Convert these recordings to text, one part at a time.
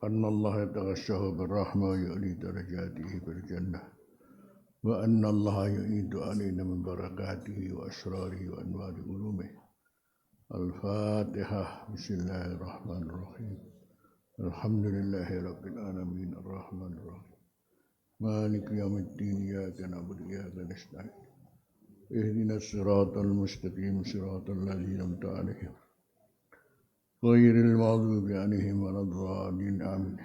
أن الله يتغشه بالرحمة ويعلي درجاته في الجنة وأن الله يعيد علينا من بركاته وأسراره وأنوار علومه. الفاتحة. بسم الله الرحمن الرحيم. الحمد لله رب العالمين الرحمن الرحيم مالك يوم الدين إياك نعبد وإياك نستعين اهدنا الصراط المستقيم صراط الذين أنعمت عليهم غير المغضوب عليهم ولا الضالين آمين.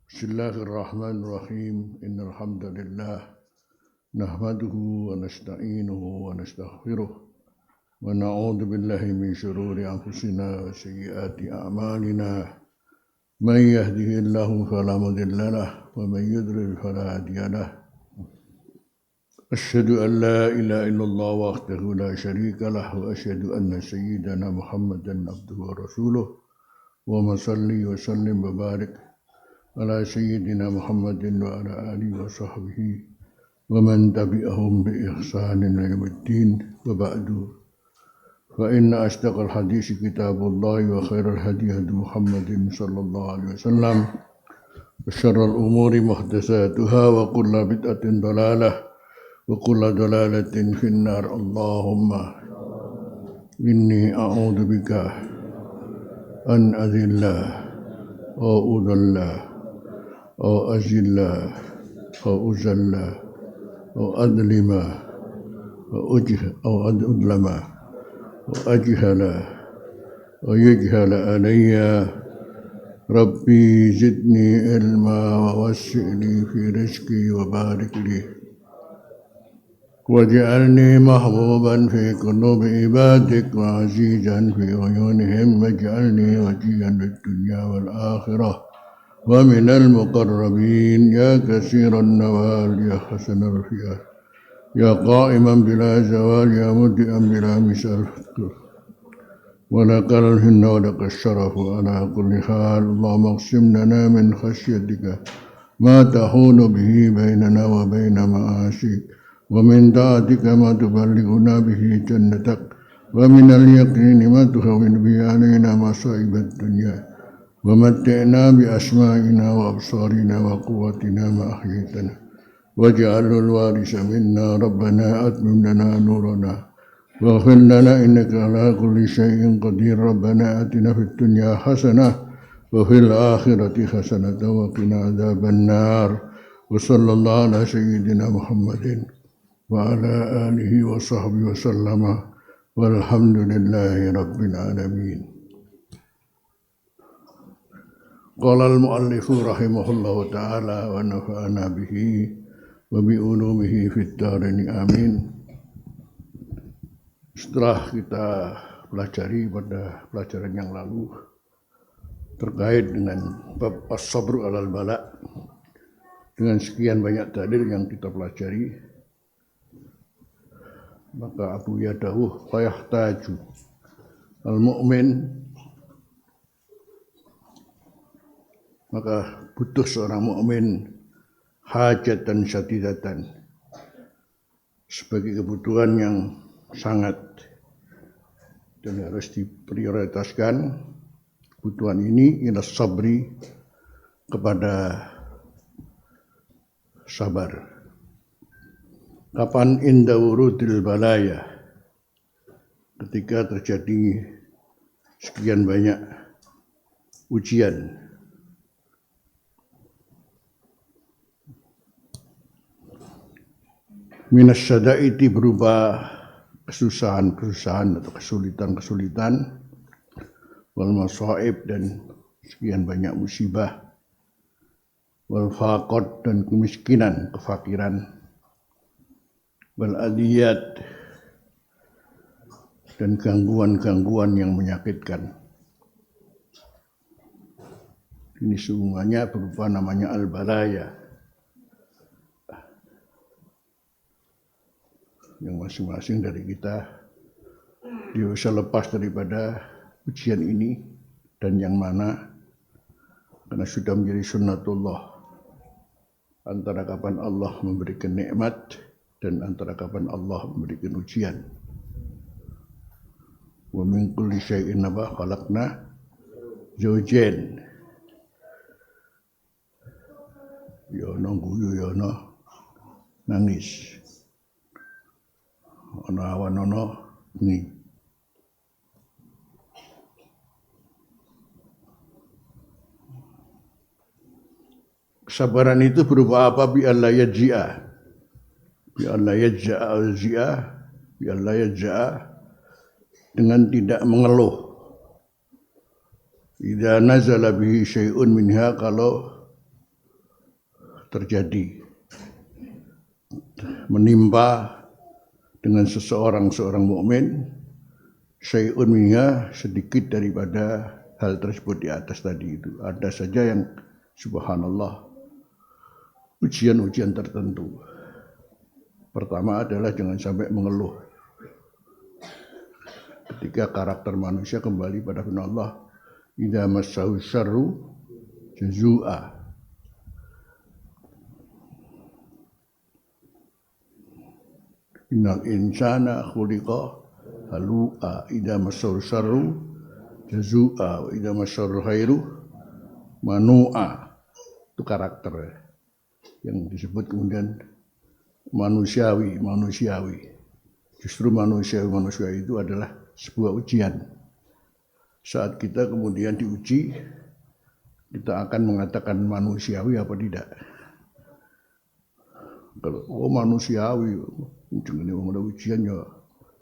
بسم الله الرحمن الرحيم. إن الحمد لله نحمده ونستعينه ونستغفره ونعوذ بالله من شرور أنفسنا وسيئات أعمالنا. من يهده الله فلا مضل له ومن يضلل فلا هادي له. أشهد أن لا إله إلا الله وحده لا شريك له وأشهد أن سيدنا محمدا عبده ورسوله. اللهم صل وسلم وبارك على سيدنا محمد وعلى آله وصحبه ومن تبعهم بإحسان إلى يوم الدين. وبعد، فإن أصدق الحديث كتاب الله وخير الهدي هدي محمد صلى الله عليه وسلم وشر الأمور محدثاتها وكل بدعة ضلالة وكل ضلالة في النار. اللهم إني أعوذ بك أن أذل أو أذل أو أزل أو أزل أو أظلم أو أظلم وأجهل ويجهل علي. ربي زدني علما ووسع لي في رزقي وبارك لي واجعلني محبوبا في قلوب عبادك وعزيزا في عيونهم واجعلني وجيا للدنيا والآخرة ومن المقربين. يا كثير النوال يا حسن الفئات يا قائما بلا زوال يا مبدئا بلا مثال ولك الهن ولك الشرف على كل حال. اللهم اقسم لنا من خشيتك ما تحول به بيننا وبين معاصيك ومن طاعتك ما تبلغنا به جنتك ومن اليقين ما تهون به علينا مصائب الدنيا ومتعنا بأسمائنا وأبصارنا وقوتنا ما أحييتنا واجعل الوارث منا. ربنا أتمم لنا نورنا واغفر لنا إنك على كل شيء قدير. ربنا آتنا في الدنيا حسنة وفي الآخرة حسنة وقنا عذاب النار. وصلى الله على سيدنا محمد وعلى آله وصحبه وسلم والحمد لله رب العالمين. قال المؤلف رحمه الله تعالى ونفعنا به وبعلومه في الدارين آمين. Setelah kita pelajari pada pelajaran yang lalu terkait dengan bab as-sabru alal bala, dengan sekian banyak dalil yang kita pelajari, maka Abu Yadahu fayahtaju al-mu'min, maka butuh seorang mukmin hajatan syadidatan, sebagai kebutuhan yang sangat dan harus diprioritaskan. Kebutuhan ini ila sabri, kepada sabar. Kapan inda wurudil balaya, ketika terjadi sekian banyak ujian. Minas syada'iti, berupa kesusahan-kesusahan atau kesulitan-kesulitan, wal masaib, dan sekian banyak musibah, wal faqad, dan kemiskinan, kefakiran, wal adiyat, dan gangguan-gangguan yang menyakitkan. Ini semuanya berupa namanya al-balaya, yang masing-masing dari kita dia bisa lepas daripada ujian ini, dan yang mana karena sudah menjadi sunnatullah, antara kapan Allah memberikan nikmat dan antara kapan Allah memberikan ujian. Wa min kulli syai'in khalaqna zawjain. ya ana guyu ya ana nangis. Ana awan ana bengi. Kesabaran itu berupa apa? Bi Allah yajia. Bi Allah yajia. Bi Allah yajia. Dengan tidak mengeluh. Idza nazala bihi syai'un minha, kalau terjadi menimpa dengan seorang mukmin syai'un minha, sedikit daripada hal tersebut di atas tadi itu. Ada saja yang subhanallah ujian-ujian tertentu. Pertama adalah jangan sampai mengeluh. Ketika karakter manusia kembali pada firman Allah, idza massahu syarru jazua. Innal insana khuliqa halu'a idza massahu syarru jazua wa idza massahu khairu manu'a. Itu karakter yang disebut kemudian manusiawi. Justru manusiawi itu adalah sebuah ujian. Saat kita kemudian diuji, kita akan mengatakan manusiawi apa tidak. Kalau manusiawi, jenenge wong ujian ya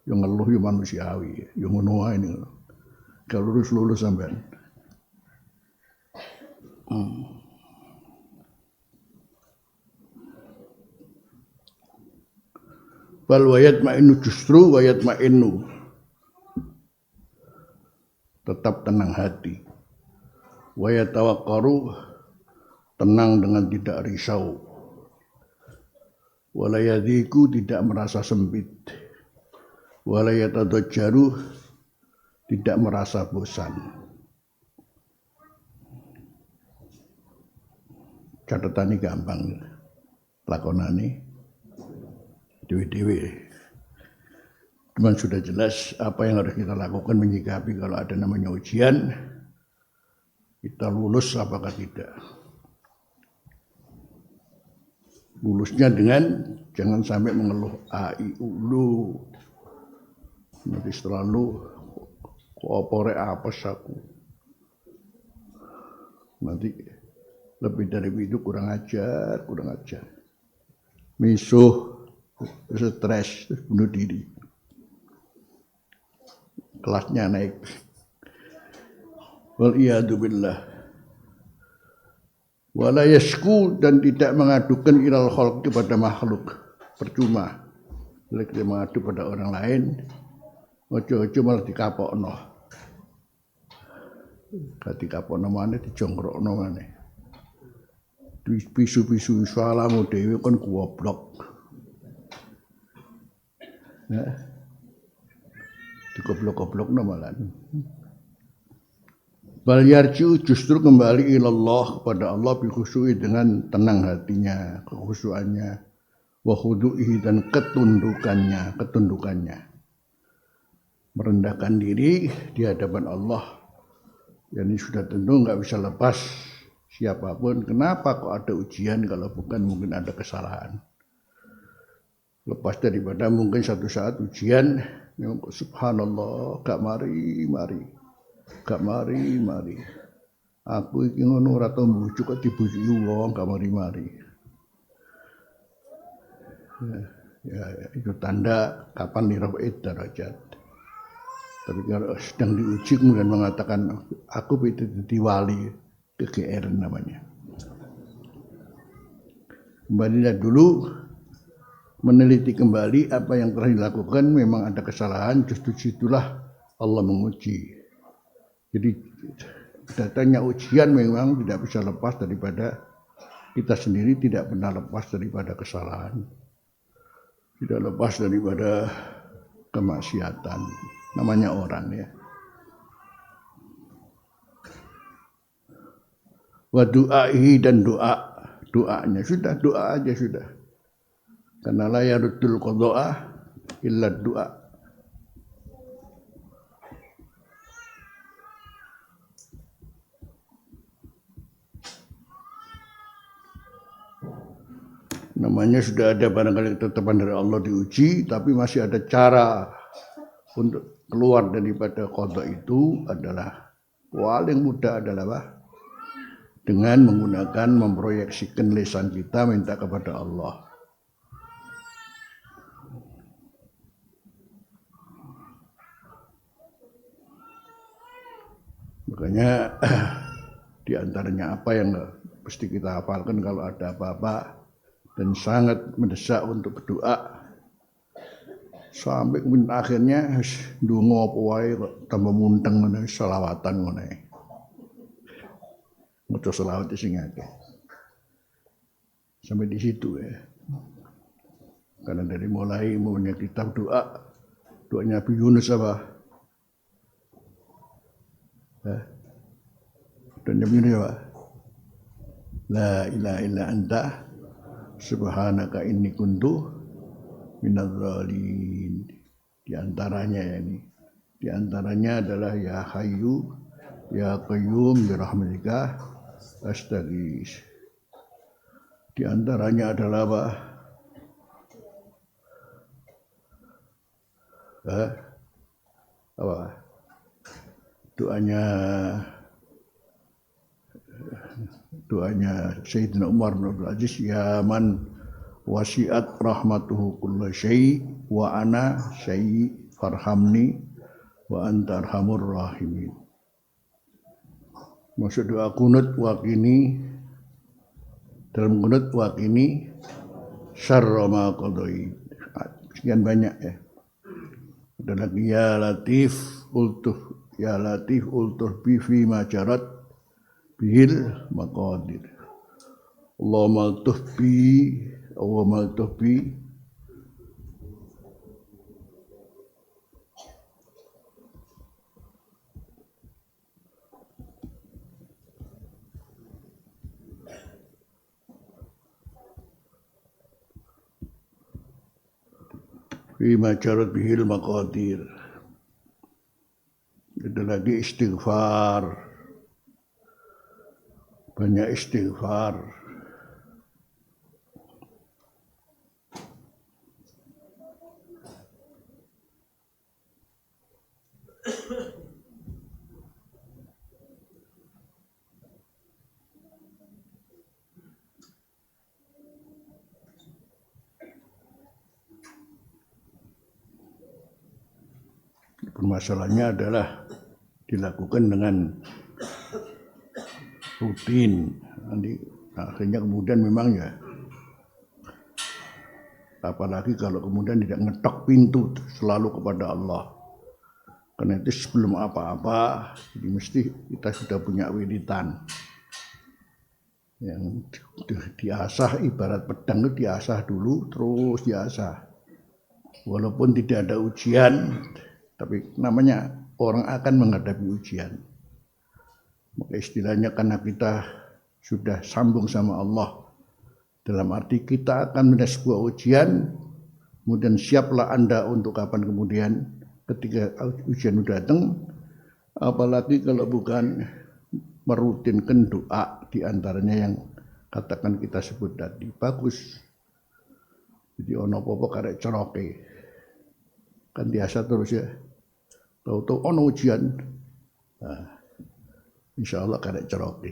yang ngeluh ya manusiawi, ya ngono wae ini. Kalau lulus sampean. Bal wayat ma'inu, justru wayat ma'inu, tetap tenang hati. Wayat tawaqqaru, tenang dengan tidak risau. Walayadiku, tidak merasa sempit. Walayatadajjaru, tidak merasa bosan. Catatan ini gampang, lakonane dewe-dewe. Cuman sudah jelas apa yang harus kita lakukan menyikapi kalau ada namanya ujian. Kita lulus apakah tidak. Lulusnya dengan jangan sampai mengeluh ulu. Nanti selalu koopore apes aku. Nanti lebih dari itu kurang ajar. Misuh, stres, terus bunuh diri. Kelasnya naik. Wal iyadu billah. Wala yashku, dan tidak mengadukan ilal khalq kepada makhluk. Percuma. Bila kita mengadu pada orang lain, ojo-ojo malah dikapokno. Dikapokno maneh, dijongkrokno maneh. Pisu-pisu salamu dhewe kon goblok. Nah, digoblok-goblokno malah. Bal yarju, justru kembali ilallah, kepada Allah bi khusyu'i, dengan tenang hatinya, kekhusyuannya, wa khudu'ihi, dan ketundukannya. Merendahkan diri di hadapan Allah. Ini sudah tentu enggak bisa lepas siapapun. Kenapa kok ada ujian kalau bukan mungkin ada kesalahan? Lepas daripada mungkin satu saat ujian, subhanallah, gak mari. Aku iki ngono ora tau mbujuk kok dibujuki wong gak mari-mari. Ya, itu tanda kapan nirafa'id darajat. Tapi kalau sedang diuji kemudian mengatakan aku itu jadi wali, kegeeran namanya. Kembalilah dulu, meneliti kembali apa yang telah dilakukan. Memang ada kesalahan, justru situlah Allah menguji. Jadi datangnya ujian memang tidak bisa lepas daripada kita sendiri, tidak pernah lepas daripada kesalahan, tidak lepas daripada kemaksiatan. Namanya orang ya. Wa du'aihi, dan doanya sudah, doa aja sudah. Karena la yaruddul qadha'a illa doa. Namanya sudah ada barangkali ketetapan dari Allah diuji, tapi masih ada cara untuk keluar daripada qada itu adalah paling mudah adalah apa? Dengan menggunakan memproyeksikan lisan kita minta kepada Allah. Makanya di antaranya apa yang mesti kita hafalkan kalau ada apa-apa dan sangat mendesak untuk berdoa sampai kemudian akhirnya ndonga apa wae kok tambah munteng ngene selawatan ngene. Maca selawat sing akeh. Sampai di situ ya. Karena dari mulai mulanya kitab doanya Nabi Yunus apa? Dan Nabi Yunus apa? La ilaha illa anta subhanaka inni kuntu minadz dzalimin. Di antaranya ya ini. Di antaranya adalah ya hayyu ya qayyum bi rahmatika astaghits. Di antaranya adalah apa? Apa? Doanya Sayyidina Umar bin Abdul Aziz, ya man wasiat rahmatuhu kulla syai' wa ana syai' farhamni wa anta arhamur rahimin. Maksud doa kunut wakini, dalam kunut wakini syarra ma qadait. Sekian banyak ya. Ada lagi ya latif ultuh bi fi ma jarat bihil maqadir. Allahumma tuhbi Fima jarat bihil maqadir. Ada lagi istighfar. Banyak istighfar. Permasalahannya adalah dilakukan dengan rutin. Nanti akhirnya kemudian memang ya, apalagi kalau kemudian tidak ngetok pintu selalu kepada Allah. Karena itu sebelum apa-apa, jadi mesti kita sudah punya wiritan yang diasah, ibarat pedang itu diasah dulu, terus diasah. Walaupun tidak ada ujian, tapi namanya orang akan menghadapi ujian. Maka istilahnya karena kita sudah sambung sama Allah, dalam arti kita akan mendapat sebuah ujian, kemudian siaplah Anda untuk kapan kemudian ketika ujian sudah datang, apalagi kalau bukan merutinkan doa di antaranya yang katakan kita sebut tadi. Bagus. Jadi ono apa-apa karek ceroke. Kan biasa terus ya. Tahu-tahu ono ujian. Nah, insya Allah karek ceroke.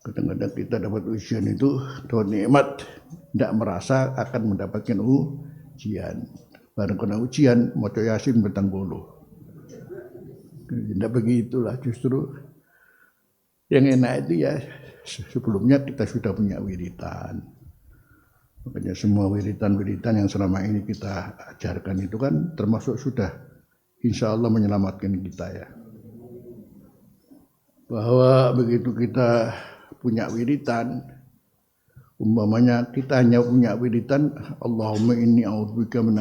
Kadang-kadang kita dapat ujian itu dengan nikmat, tidak merasa akan mendapatkan ujian. Barang kena ujian, maca Yasin betang bolu. Tidak begitulah, justru yang enak itu ya sebelumnya kita sudah punya wiritan. Makanya semua wiritan-wiritan yang selama ini kita ajarkan itu kan termasuk sudah insya Allah menyelamatkan kita ya. Bahwa begitu kita punya wiritan, umpamanya kita hanya punya wiritan, Allahumma inni a'udzubika min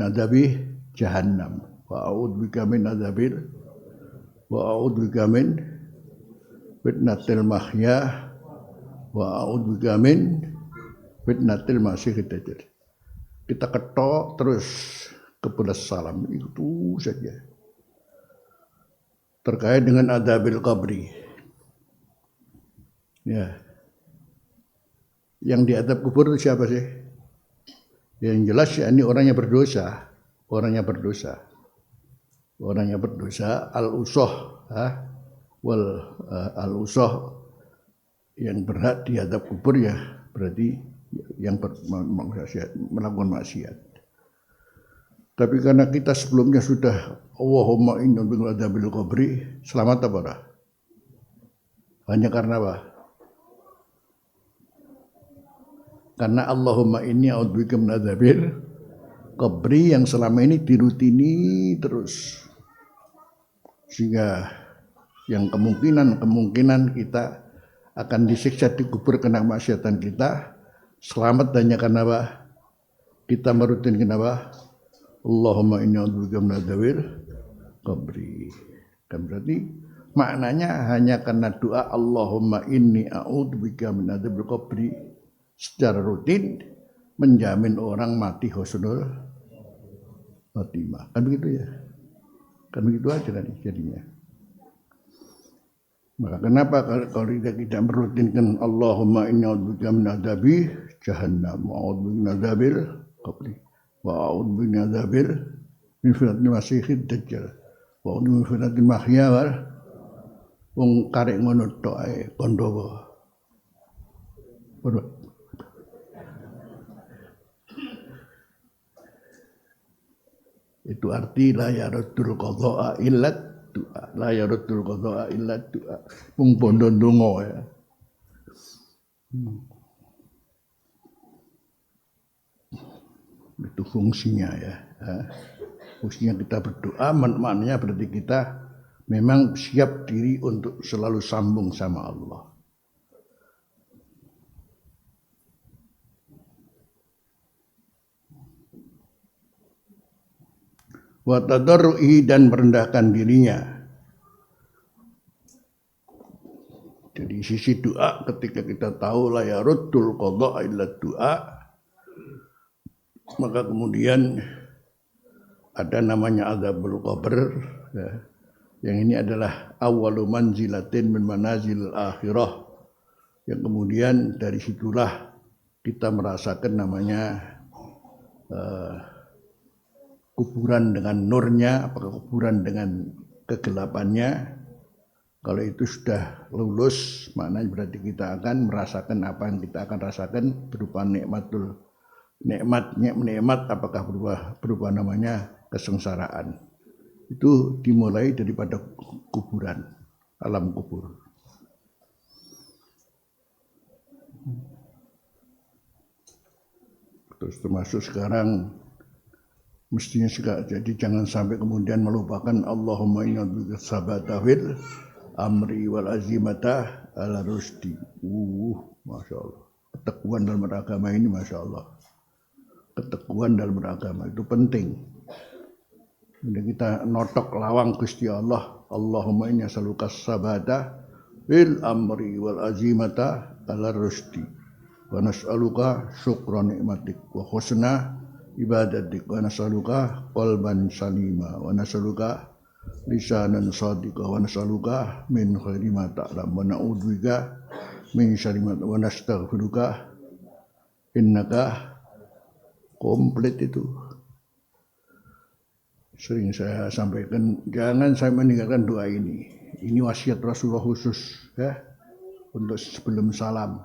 adzabi jahannam wa a'udzubika min fitnatil mahya wa a'udzubika min fitnatil masiihid dajjal. Kita ketok terus kepada salam itu saja. Terkait dengan adzabil qabri. Ya. Yang di azab kubur itu siapa sih? Yang jelas ya ini orangnya berdosa, al-usoh, al-usoh yang berhak di azab kubur ya berarti yang melakukan maksiat. Tapi karena kita sebelumnya sudah Allahumma inna bika adzabil qabri, selamat apa dah? Hanya karena apa? Karena Allahumma inni a'udzubika min adzabil qabri yang selama ini dirutini terus. Sehingga yang kemungkinan kita akan disiksa di kubur karena kemaksiatan kita, selamat hanya karena apa? Kita merutinkan apa? Allahumma inni a'udzubika min adzabil qabri. Kan berarti maknanya hanya karena doa Allahumma inni a'udzubika min adzabil qabri secara rutin menjamin orang mati husnul khotimah. Kan begitu ya? Kan begitu aja kan jadinya. Maka kenapa kalau kita merutinkan Allahumma inni a'udzubika min adzabi jahannam wa a'udzubika min adzabil qabri wa a'udzubika min adzabil min fitnatil masiihid dajjal wa a'udzubika min fitnatil mahya wal wong karek ngono tok ae Pandhawa. Itu arti la yaradul qadha'a illa du'a. La yaradul qadha'a illa du'a. Mung bondo ndonga ya. Itu fungsinya ya. Fungsinya kita berdoa maknanya berarti kita memang siap diri untuk selalu sambung sama Allah. Wa tadarru'i dan merendahkan dirinya. Jadi sisi doa ketika kita tahu la yaruddul qadha illa doa, maka kemudian ada namanya azabul qabr ya. Yang ini adalah awwalu manzilatin min manazil akhirah, yang kemudian dari situlah kita merasakan namanya kuburan dengan nurnya, apakah kuburan dengan kegelapannya. Kalau itu sudah lulus, maknanya berarti kita akan merasakan apa yang kita akan rasakan berupa nikmat, apakah berupa namanya kesengsaraan. Itu dimulai daripada kuburan, alam kubur. Terus termasuk sekarang mestinya jadi jangan sampai kemudian melupakan Allahumma inna bika sabata fil amri wal azimata ala rusdi. Masya Allah. Ketekuan dalam beragama ini Masya Allah. Ketekuan dalam beragama itu penting. Jadi kita notok lawang Gusti Allah. Allahumma inna as'aluka sabata fil amri wal azimata ala rusdi. Wa nas'aluka syukra nikmatik wa husna ibadatik wa nas'aluka qalban salima wa nas'aluka lisanan shadiqa wa nas'aluka min khairi ma ta'lam wa na'udzubika min syarri ma wa nastaghfiruka innaka. Komplit itu. Sering saya sampaikan, jangan saya meninggalkan doa ini. Ini wasiat Rasulullah khusus ya, untuk sebelum salam.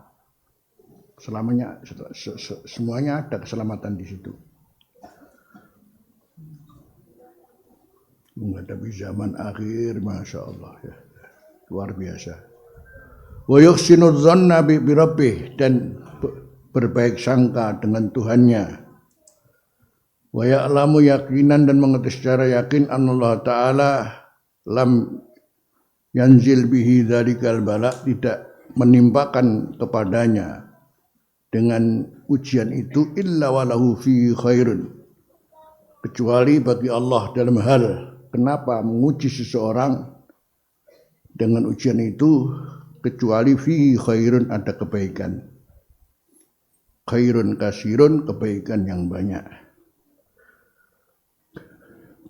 Selamanya semuanya ada keselamatan di situ. Menghadapi zaman akhir, Masya Allah ya, luar biasa. Wa yuhsinu dzanna bi rabbih, dan berbaik sangka dengan Tuhannya. Wa ya'lamu yaqinan, dan mengerti secara yakin Allah Ta'ala lam yanzil bihi dzarikal bala, tidak menimpakan kepadanya dengan ujian itu illa walahu fi khairun, kecuali bagi Allah dalam hal kenapa menguji seseorang dengan ujian itu, kecuali fi khairun, ada kebaikan. Khairun kasirun, kebaikan yang banyak.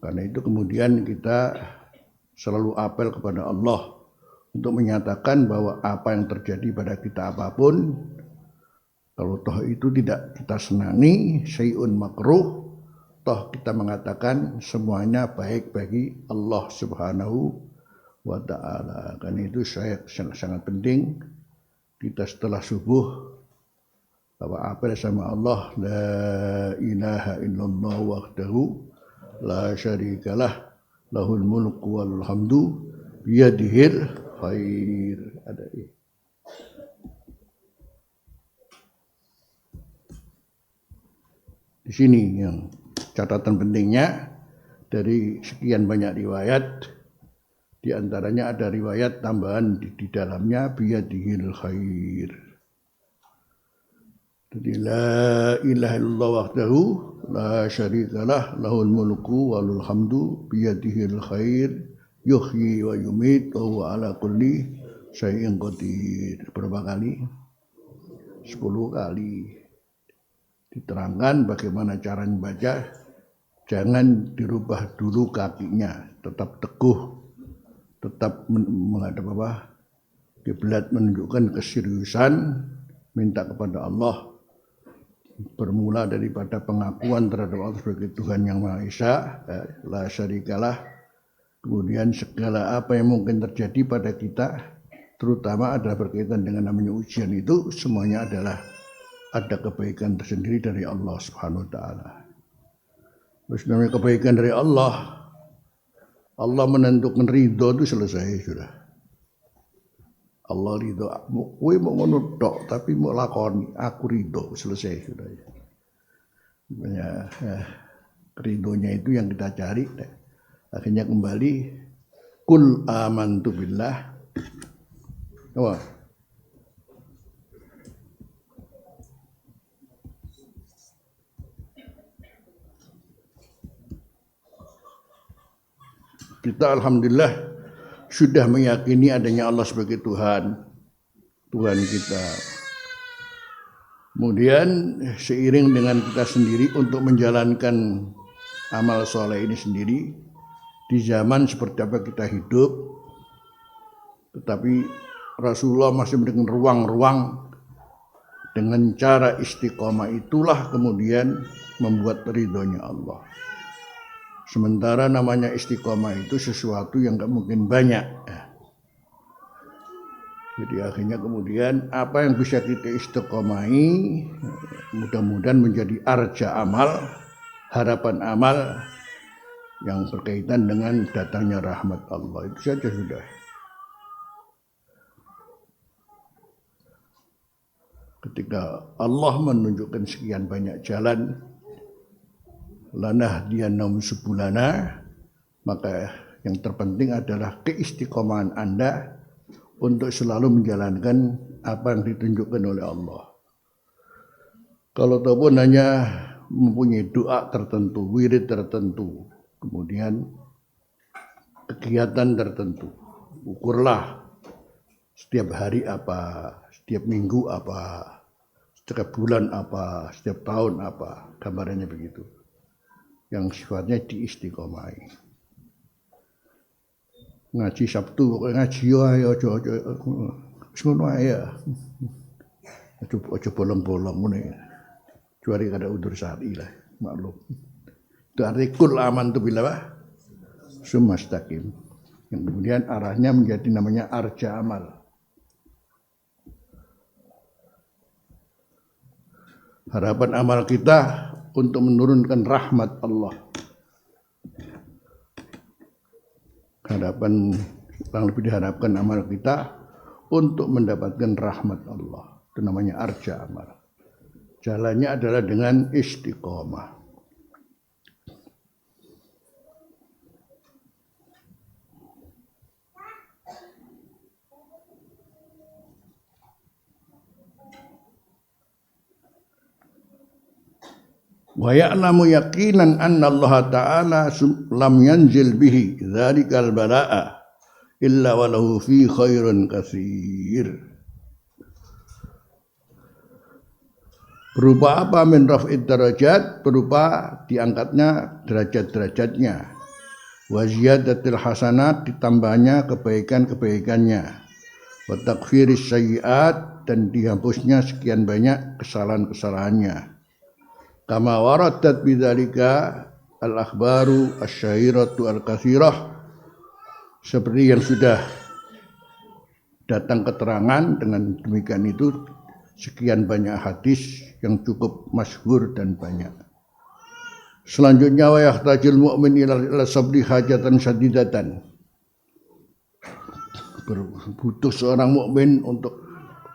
Karena itu kemudian kita selalu apel kepada Allah untuk menyatakan bahwa apa yang terjadi pada kita apapun, Kalau toh itu tidak kita senangi, syai'un makruh, toh kita mengatakan semuanya baik bagi Allah Subhanahu wa ta'ala. Karena itu sangat penting kita setelah subuh bahwa apel sama Allah, la ilaha illallah wahdahu la syarikalah lahul mulku wal hamdu biyadihil khair. Ada di sini yang catatan pentingnya dari sekian banyak riwayat, di antaranya ada riwayat tambahan di dalamnya biyadihil khair. Jadi la ilaha illallah wahdahu la syarikalah lahul mulku walul hamdu biyadihil khair yuhyi wa yumit wa huwa ala kulli syai'in qadir. Berapa kali? 10 kali. Diterangkan bagaimana cara membaca, jangan dirubah dulu kakinya, tetap teguh, tetap menghadap kiblat, menunjukkan keseriusan, minta kepada Allah, bermula daripada pengakuan terhadap Allah sebagai Tuhan yang Maha Esa, la syarikalah, kemudian segala apa yang mungkin terjadi pada kita, terutama adalah berkaitan dengan namanya ujian itu, semuanya adalah ada kebaikan tersendiri dari Allah Subhanahu wa ta'ala. Terus namanya kebaikan dari Allah, Allah menentukan ridho itu selesai sudah. Allah ridho, kowe mau ngono tok tapi mau lakoni, aku ridho, selesai sudah. Ya, ridhonya itu yang kita cari. Akhirnya kembali kul amantu billah. Wah. Kita alhamdulillah sudah meyakini adanya Allah sebagai Tuhan kita. Kemudian seiring dengan kita sendiri untuk menjalankan amal soleh ini sendiri di zaman seperti apa kita hidup, tetapi Rasulullah masih memberikan ruang-ruang dengan cara istiqomah, itulah kemudian membuat ridhonya Allah. Sementara namanya istiqomah itu sesuatu yang gak mungkin banyak. Jadi akhirnya kemudian apa yang bisa kita istiqomahi mudah-mudahan menjadi arja amal, harapan amal yang berkaitan dengan datangnya rahmat Allah. Itu saja sudah. Ketika Allah menunjukkan sekian banyak jalan, lanahdiyannahum subulana, maka yang terpenting adalah keistiqomahan Anda untuk selalu menjalankan apa yang ditunjukkan oleh Allah. Kalau ataupun hanya mempunyai doa tertentu, wirid tertentu, kemudian kegiatan tertentu, ukurlah setiap hari apa, setiap minggu apa, setiap bulan apa, setiap tahun apa, gambarannya begitu. Yang sifatnya diistiqomahi. Ngaji Sabtu, ngaji ayo aja ngono ae. Aja bolong-bolong ngene. Kecuali kada udur syar'i lah, maklum. Dari kul amantu billah sumastaqim. Yang kemudian arahnya menjadi namanya arja amal. Harapan amal kita untuk menurunkan rahmat Allah. Harapan yang lebih diharapkan amal kita untuk mendapatkan rahmat Allah. Itu namanya arja amal. Jalannya adalah dengan istiqomah. Wa ya'lamu yaqinan anna Allah Ta'ala lam yanzil bihi dzalikal bala'a illa walahu fi khairun katsir. Berupa apa? Min raf'id darajat, berupa diangkatnya derajat-derajatnya. Wa ziyadatil hasanat, ditambahnya kebaikan-kebaikannya. wa takfiris sayyi'at, dan dihapusnya sekian banyak kesalahan-kesalahannya. Kama waradat bidzalika al-akhbaru asy-syairatu al-katsirah, seperti yang sudah datang keterangan dengan demikian itu sekian banyak hadis yang cukup masyhur dan banyak. Selanjutnya wa yahtajul mu'min ila sabri hajatan syadidatan. Butuh seorang mukmin untuk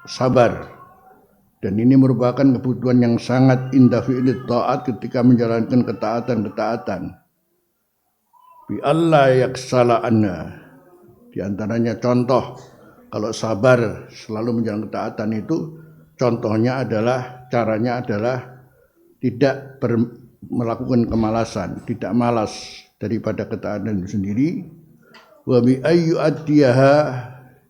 sabar, dan ini merupakan kebutuhan yang sangat indah fi'lit ta'at, ketika menjalankan ketaatan-ketaatan. Bi alla yaksala anna, di antaranya contoh kalau sabar selalu menjalankan ketaatan itu, contohnya adalah, caranya adalah tidak melakukan kemalasan, tidak malas daripada ketaatan itu sendiri. Wa bi ayyu addiyaha,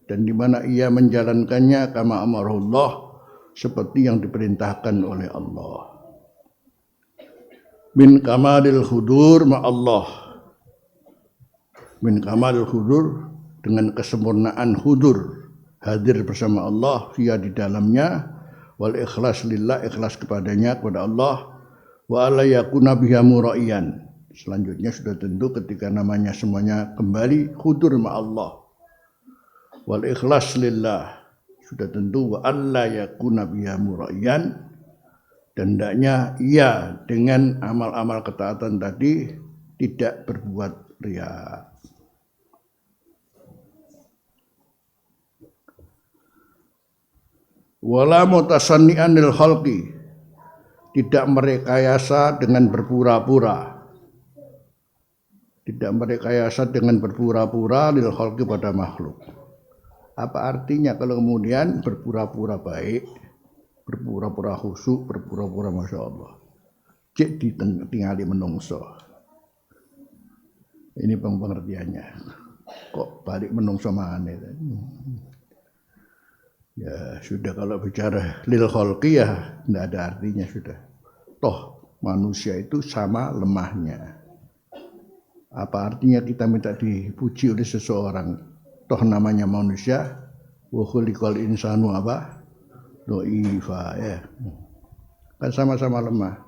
dan di mana ia menjalankannya kama amarullah, seperti yang diperintahkan oleh Allah. Min kamalil hudur ma'allah, min kamalil hudur, dengan kesempurnaan hudur, hadir bersama Allah, via di dalamnya, wal ikhlas lillah, ikhlas kepadanya, kepada Allah, wa alla yakuna biha muraiyan. Selanjutnya sudah tentu ketika namanya semuanya kembali hudur ma Allah, wal ikhlas lillah, sudah tentu wa alla yakuna biha muraiyan, dan hendaknya ia dengan amal-amal ketaatan tadi tidak berbuat riya. Wala mutasanni'an lil khalqi, tidak merekayasa dengan berpura-pura. Tidak merekayasa dengan berpura-pura lil khalqi, pada makhluk. Apa artinya kalau kemudian berpura-pura baik, berpura-pura khusyuk, berpura-pura masya Allah, cek ditinggali menungso. Ini pengertiannya. Kok balik menungso mana? Ya sudah, kalau bicara lil khalqi ya tidak ada artinya sudah. Toh manusia itu sama lemahnya. Apa artinya kita minta dipuji oleh seseorang? Toh namanya manusia. Wa khuliqal insanu apa? Dha'ifa, ya. Kan sama-sama lemah.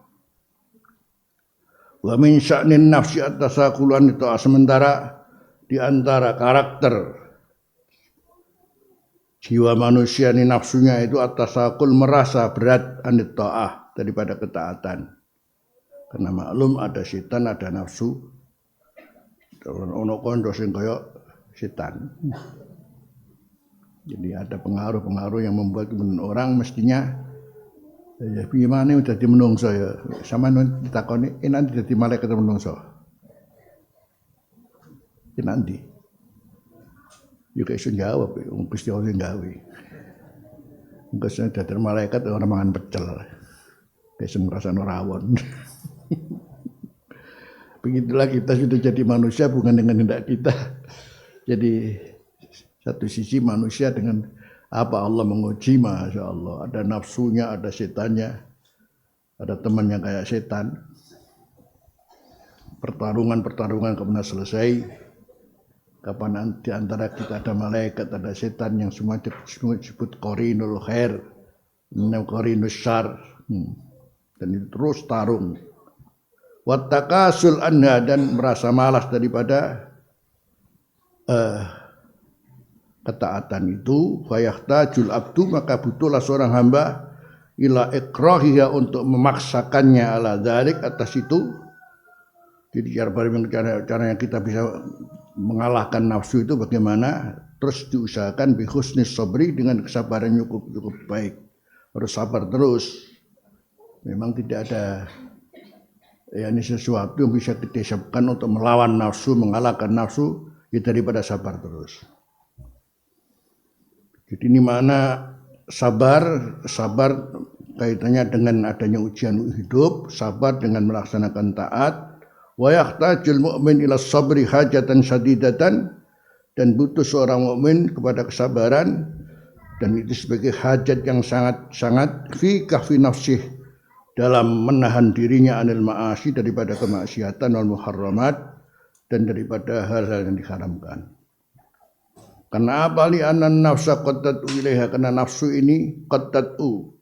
Wa min sya'nin nafsi at-tasaquluan, itu sementara di antara karakter jiwa manusia ini, nafsunya itu at-tasaqul, merasa berat anit ta'ah, daripada ketaatan. Karena maklum ada setan, ada nafsu. Ono kondo sing kaya setan. Jadi ada pengaruh-pengaruh yang membuat orang mestinya ya gimana udah di menungso ya. Sama ditakoni nanti dadi malaikat menungso. Nanti. Yo iso jawab, Gusti Allah gawe. Engko sing dadi malaikat orang mangan pecel. Wis ngrasakno rawon. Begitulah kita sudah jadi manusia bukan dengan hendak kita. Jadi satu sisi manusia dengan apa Allah menguji, masya Allah. Ada nafsunya, ada setannya, ada temannya kayak setan. Pertarungan kemudian selesai. Kapan di antara kita ada malaikat, ada setan, yang semua disebut qarinul khair, qarinus syar. Dan itu terus tarung. Wattakasul anha, dan merasa malas daripada ketaatan itu. Fayahtajul abdu, maka butuhlah seorang hamba ila ikrahiha, untuk memaksakannya ala dzalik, atas itu. Jadi cara yang kita bisa mengalahkan nafsu itu bagaimana? Terus diusahakan bi husnis sabri, dengan kesabaran cukup baik. Harus sabar terus. Memang tidak ada ini sesuatu yang bisa kita siapkan untuk melawan nafsu, mengalahkan nafsu, ya daripada sabar terus. Jadi ini mana sabar kaitannya dengan adanya ujian hidup, sabar dengan melaksanakan taat. Wa yahtajul mu'min ila sabri hajatan syadidatan, dan butuh seorang mukmin kepada kesabaran, dan itu sebagai hajat yang sangat fi kahfi nafsih, dalam menahan dirinya anil ma'asi, daripada kemaksiatan wal muharramat, dan daripada hal-hal yang diharamkan. Karena apa li anan nafsa qattatu ilaiha, karena nafsu ini qattatu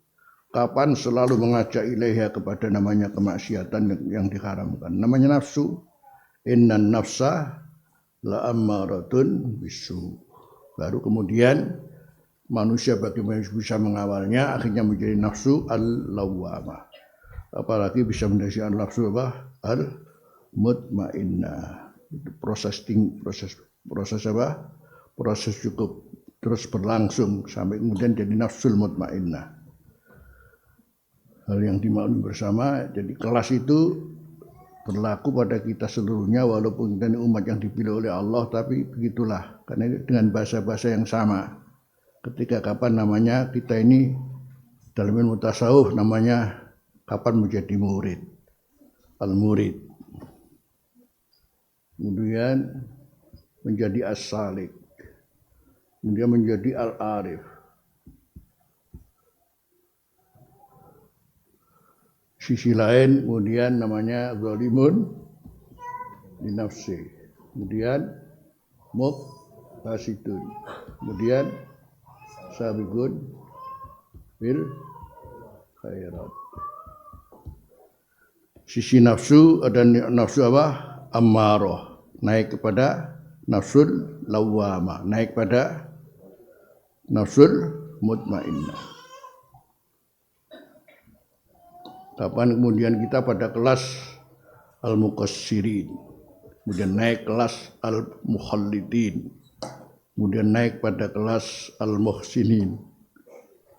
kapan selalu mengajak ilaiha kepada namanya kemaksiatan yang diharamkan. Namanya nafsu, innan nafsa la ammaratun bisu. Baru kemudian manusia bagaimana bisa mengawalnya akhirnya menjadi nafsu al-lawwamah. Apalagi bisa menjadi nafsu apa? Al-mutmainnah. Itu proses apa? Proses cukup terus berlangsung sampai kemudian jadi nafsul mutmainnah. Hal yang dimaklumi bersama, jadi kelas itu berlaku pada kita seluruhnya walaupun kita ini umat yang dipilih oleh Allah, tapi begitulah karena dengan bahasa-bahasa yang sama. Ketika kapan namanya kita ini dalam ilmu tasawuf namanya kapan menjadi murid, al-murid. Kemudian menjadi as-salik. Kemudian menjadi al-arif. Sisi lain kemudian namanya zalimun li nafsi. Kemudian muqtasidun. Kemudian sabiqun bil khairat. Sisi nafsu ada nafsu apa? Ammarah. Naik kepada nafsul lawwamah. Naik pada nafsul mutmainnah. Kapan kemudian kita pada kelas al-muqassirin, kemudian naik kelas al-mukhallidin, kemudian naik pada kelas al-muhsinin.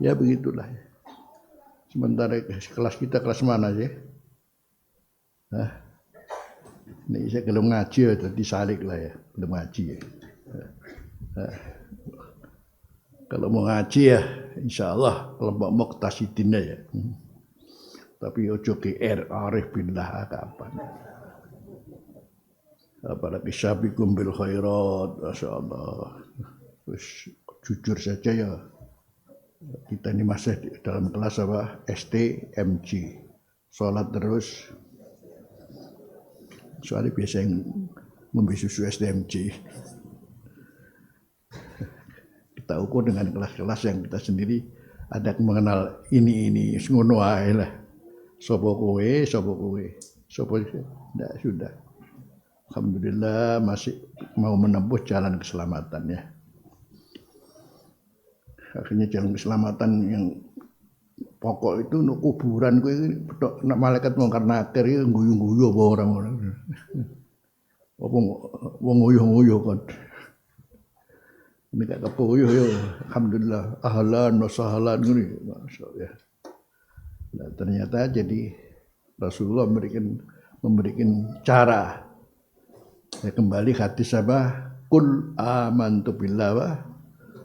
Ya begitulah. Sementara kelas kita kelas mana sih? Ini saya belum ngaji ya, jadi salik lah ya, belum ngaji ya. Kalau mau ngaji ya, insya Allah kelompok muqtasidin ya. Tapi ojo GR arif billah kapan. Apalagi sabiqum bil khairat, masyaallah. Terus jujur saja ya. Kita ini masih dalam kelas apa? STMG. Salat terus. Soalnya biasa yang ngombe susu STMG. Kita ukur dengan kelas-kelas yang kita sendiri ada mengenal ini ngono ae lah. Sopo kowe, enggak sudah. Alhamdulillah masih mau menempuh jalan keselamatan ya. Akhirnya jalan keselamatan yang pokok itu nuk kuburan kowe nak malaikat mungkar nakir iki guyu-guyu apa orang-orang. Apa wong nguyuh-nguyuh kan. Ini gak kepuyuh ya. Alhamdulillah ahlan wa sahlan ngene masyaallah. Nah, ternyata jadi Rasulullah memberikan cara. Ya, kembali hadis apa? Qul amantu billah wa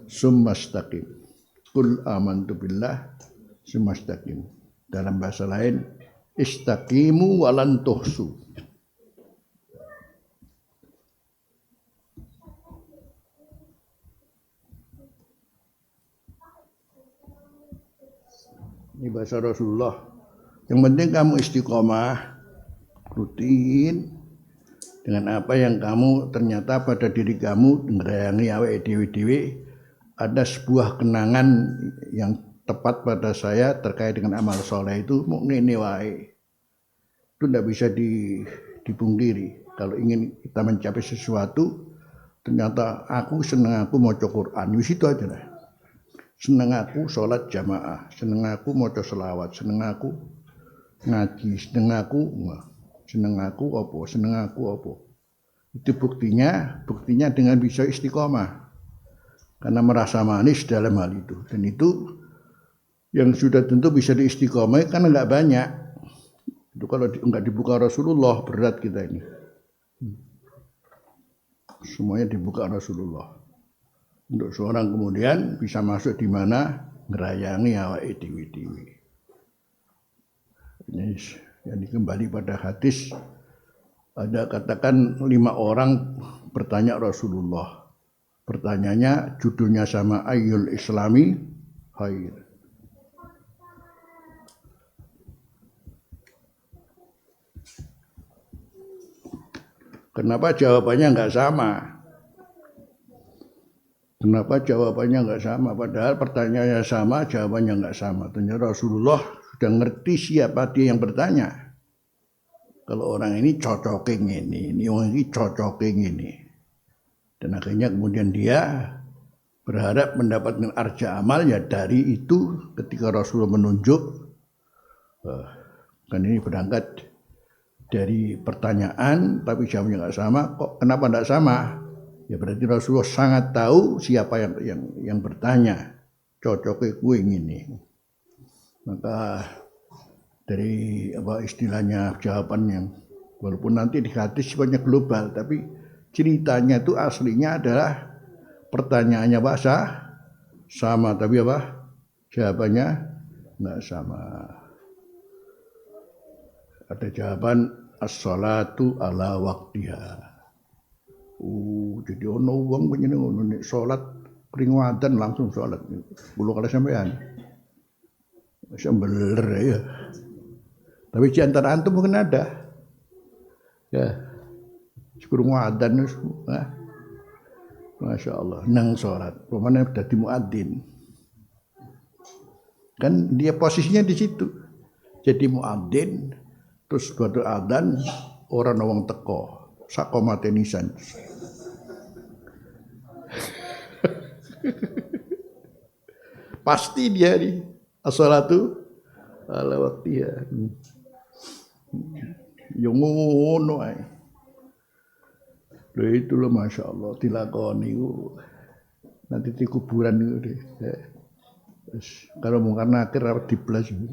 summastaqim. Qul amantu billah summastaqim. Dalam bahasa lain, istaqimu walan tuhsu. Ini bahasa Rasulullah. Yang penting kamu istiqomah, rutin dengan apa yang kamu ternyata pada diri kamu ngerayangi awake dhewe-dhewe ada sebuah kenangan yang tepat pada saya terkait dengan amal soleh itu ngene wae. Itu tidak bisa dipungkiri. Kalau ingin kita mencapai sesuatu, ternyata aku senang aku maca Quran, wis itu aja lah. Seneng aku sholat jamaah, seneng aku maca selawat, seneng aku ngaji, seneng aku apa. Itu buktinya dengan bisa istiqomah. Karena merasa manis dalam hal itu. Dan itu yang sudah tentu bisa diistiqomah karena enggak banyak. Itu kalau enggak dibuka Rasulullah berat kita ini. Semuanya dibuka Rasulullah. Untuk seorang kemudian bisa masuk di mana ngerayangi awake dhewe-dhewe. Ini kembali pada hadis ada katakan 5 orang bertanya Rasulullah. Pertanyaannya judulnya sama ayyul islami khair. Kenapa jawabannya enggak sama? Kenapa jawabannya nggak sama? Padahal pertanyaannya sama, jawabannya nggak sama. Ternyata Rasulullah sudah ngerti siapa dia yang bertanya. Kalau orang ini cocoknya ini orang ini cocoknya ini. Dan akhirnya kemudian dia berharap mendapatkan arja amal ya dari itu ketika Rasulullah menunjuk. Kan ini berangkat dari pertanyaan tapi jawabnya nggak sama. Kok kenapa nggak sama? Ya berarti Rasulullah sangat tahu siapa yang bertanya. Cocoknya kue ini. Maka dari apa istilahnya jawabannya, walaupun nanti di hadis sifatnya global, tapi ceritanya itu aslinya adalah pertanyaannya bahasa sama, tapi apa jawabannya nggak sama. Ada jawaban as-salatu ala waktiha. Jadi ono wong begini ono nek salat peringatan langsung salat. Kulo kali sampean. Sembeler ya. Tapi di antara antum mungkin ada. Ya. Kurung wadan Masya Allah, nang sholat. Pemana dadi muadzin. Kan dia posisinya di situ. Jadi muadzin, terus suatu adzan orang wong teko, sakomate nisan. Pasti dia nih as-salatu ala waktiha. Yo ngono ae. Lho itu loh Masya Allah dilakoni nanti di kuburan itu deh. Kalau mungkar nakir rapat diblas itu.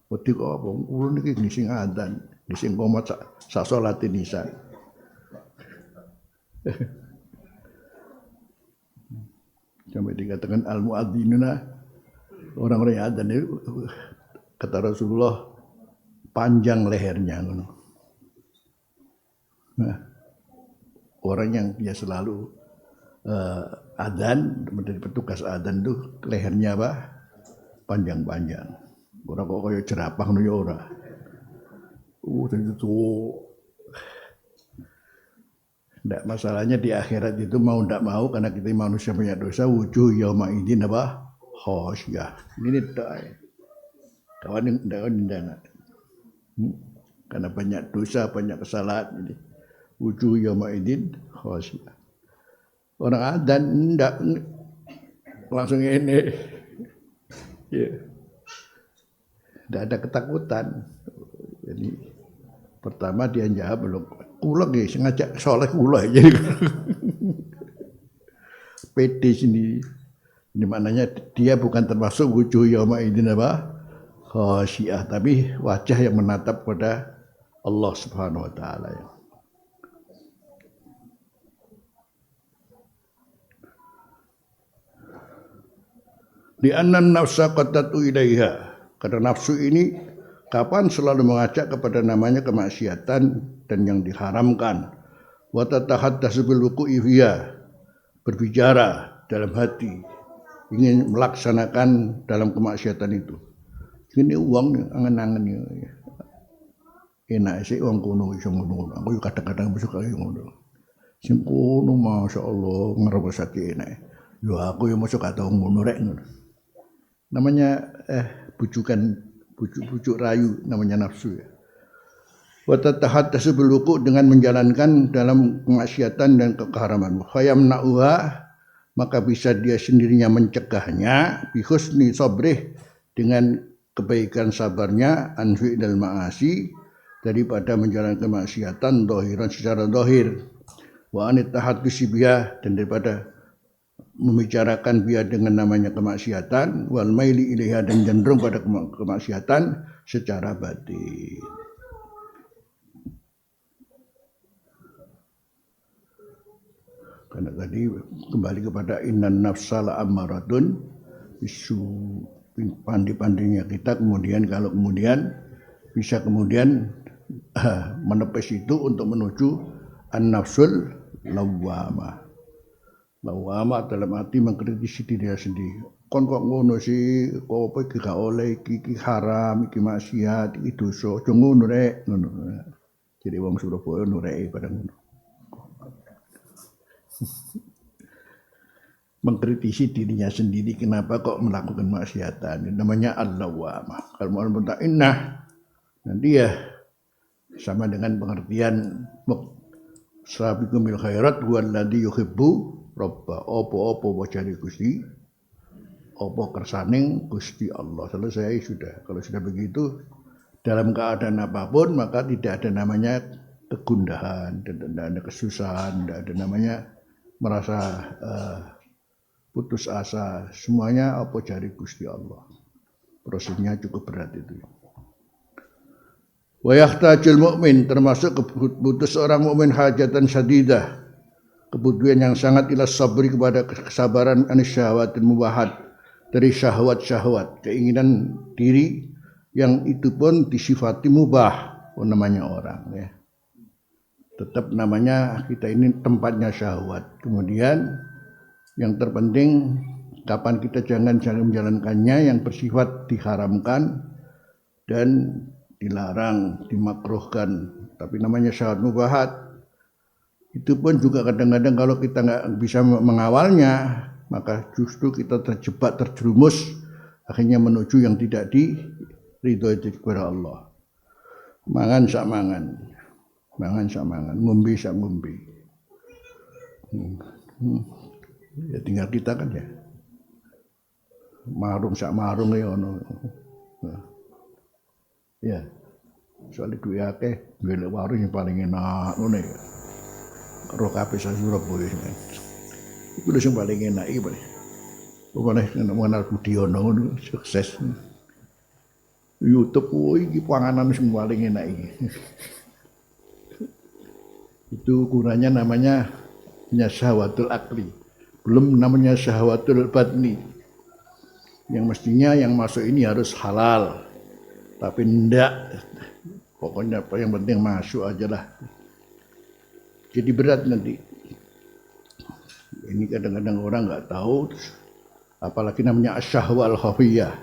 Wedi kok apa? Kulo niki ngising adzan, ngising qomat sak salate nisan. Sampai dikatakan al-muadzinuna orang-orang yang adzan itu kata Rasulullah panjang lehernya ngono. Nah, orang yang dia selalu adzan, menjadi petugas adzan tuh lehernya apa? Panjang-panjang. Orang kok kayak jerapah ngono ya ora. Tentu ndak masalahnya di akhirat itu mau ndak mau karena kita manusia punya dosa wujuh yauma idzin apa? Khosyah. Ini tak. Kawan ndak karena banyak dosa, banyak kesalahan ini. Wujuh yauma idzin khosyah. Orang adzan ndak langsung ini. Ya. Ndak ada ketakutan. Jadi pertama dia jawab belum kula nggih sengaja saleh kula jadi pede sendiri. Di mananya dia bukan termasuk wujuh yauma idzin apa? Khosyah, tapi wajah yang menatap pada Allah Subhanahu wa taala ya. Di annan nafsa qatatu ilaiha. Karena nafsu ini kapan selalu mengajak kepada namanya kemaksiatan dan yang diharamkan. Wa tatahaddatsu bil wuqu'i fiha. Berbicara dalam hati ingin melaksanakan dalam kemaksiatan itu. Ini uang angen-angen ya. Enak sih uang kuno iso ngono. Aku kadang-kadang besok kaya ngono. Sing kuno masyaallah ngrasake enak. Yo aku yo mosok gak tau ngono rek ngono. Namanya bujuk rayu namanya nafsu ya. Wa tatahaddatsu bil wuqu' dengan menjalankan dalam kemaksiatan dan keharaman. Fayamna'uha maka bisa dia sendirinya mencegahnya bi husni sabrih dengan kebaikan sabarnya an fi'il ma'asi daripada menjalankan kemaksiatan zahiran secara zahir wa an tahaddusi biha dan daripada membicarakan biar dengan namanya kemaksiatan wal maili ilaiha dan cenderung pada kemaksiatan secara batin. Karena tadi kembali kepada innan nafsala ammaratun bisu pandai-pandainya kita kemudian kalau kemudian bisa kemudian menepis itu untuk menuju an-nafsul lawwamah. Lawwamah dalam arti mengkritisi diri sendiri. Kon kok ngono sih, kok apa iki gak oleh, iki haram, iki maksiat, iki dosa. Aja ngono rek, ngono. Jadi wong Surabaya nureke pada ngono. Mengkritisi dirinya sendiri, kenapa kok melakukan maksiatan. Ini namanya al-lawwamah. Kalau mau mutainnah, nanti ya sama dengan pengertian sabiqu bil khairat huwallazi yuhibbu rabba. Opo-opo wajari Gusti, opo kersaning Gusti Allah. Selesai sudah. Kalau sudah begitu, dalam keadaan apapun maka tidak ada namanya kegundahan, tidak ada kesusahan, tidak ada namanya merasa putus asa. Semuanya apa jari Gusti Allah. Prosesnya cukup berat itu. Wa yahtajul mu'min, termasuk kebutuh seorang mukmin hajatan syadidah, kebutuhan yang sangat ila sabri, kepada kesabaran anis syahwatin mubahat, dari syahwat-syahwat, keinginan diri yang itu pun disifati mubah, namanya orang ya. Tetap namanya kita ini tempatnya syahwat. Kemudian yang terpenting kapan kita jangan menjalankannya yang bersifat diharamkan dan dilarang, dimakruhkan. Tapi namanya syahwat mubahat. Itu pun juga kadang-kadang kalau kita nggak bisa mengawalnya, maka justru kita terjebak, terjerumus, akhirnya menuju yang tidak diridhoi kepada Allah. Mangan sak mangan, ngombe sak ngombe. Ya tinggal kita kan ya. Marung sak marung ya ono. Ya. Soalnya duwe akeh, golek warung yang paling enak ngono ya. Roh kabeh sak Surabaya. Iku lho sing paling enak iki, Pak. Pokoknya mengenal Budiono ngono sukses. YouTube iki panganan sing paling enak iki. Itu ukurannya namanya syahwatul akli. Belum namanya syahwatul batni. Yang mestinya yang masuk ini harus halal. Tapi enggak. Pokoknya apa yang penting masuk aja lah. Jadi berat nanti. Ini kadang-kadang orang nggak tahu. Apalagi namanya asyahwal khafiyah.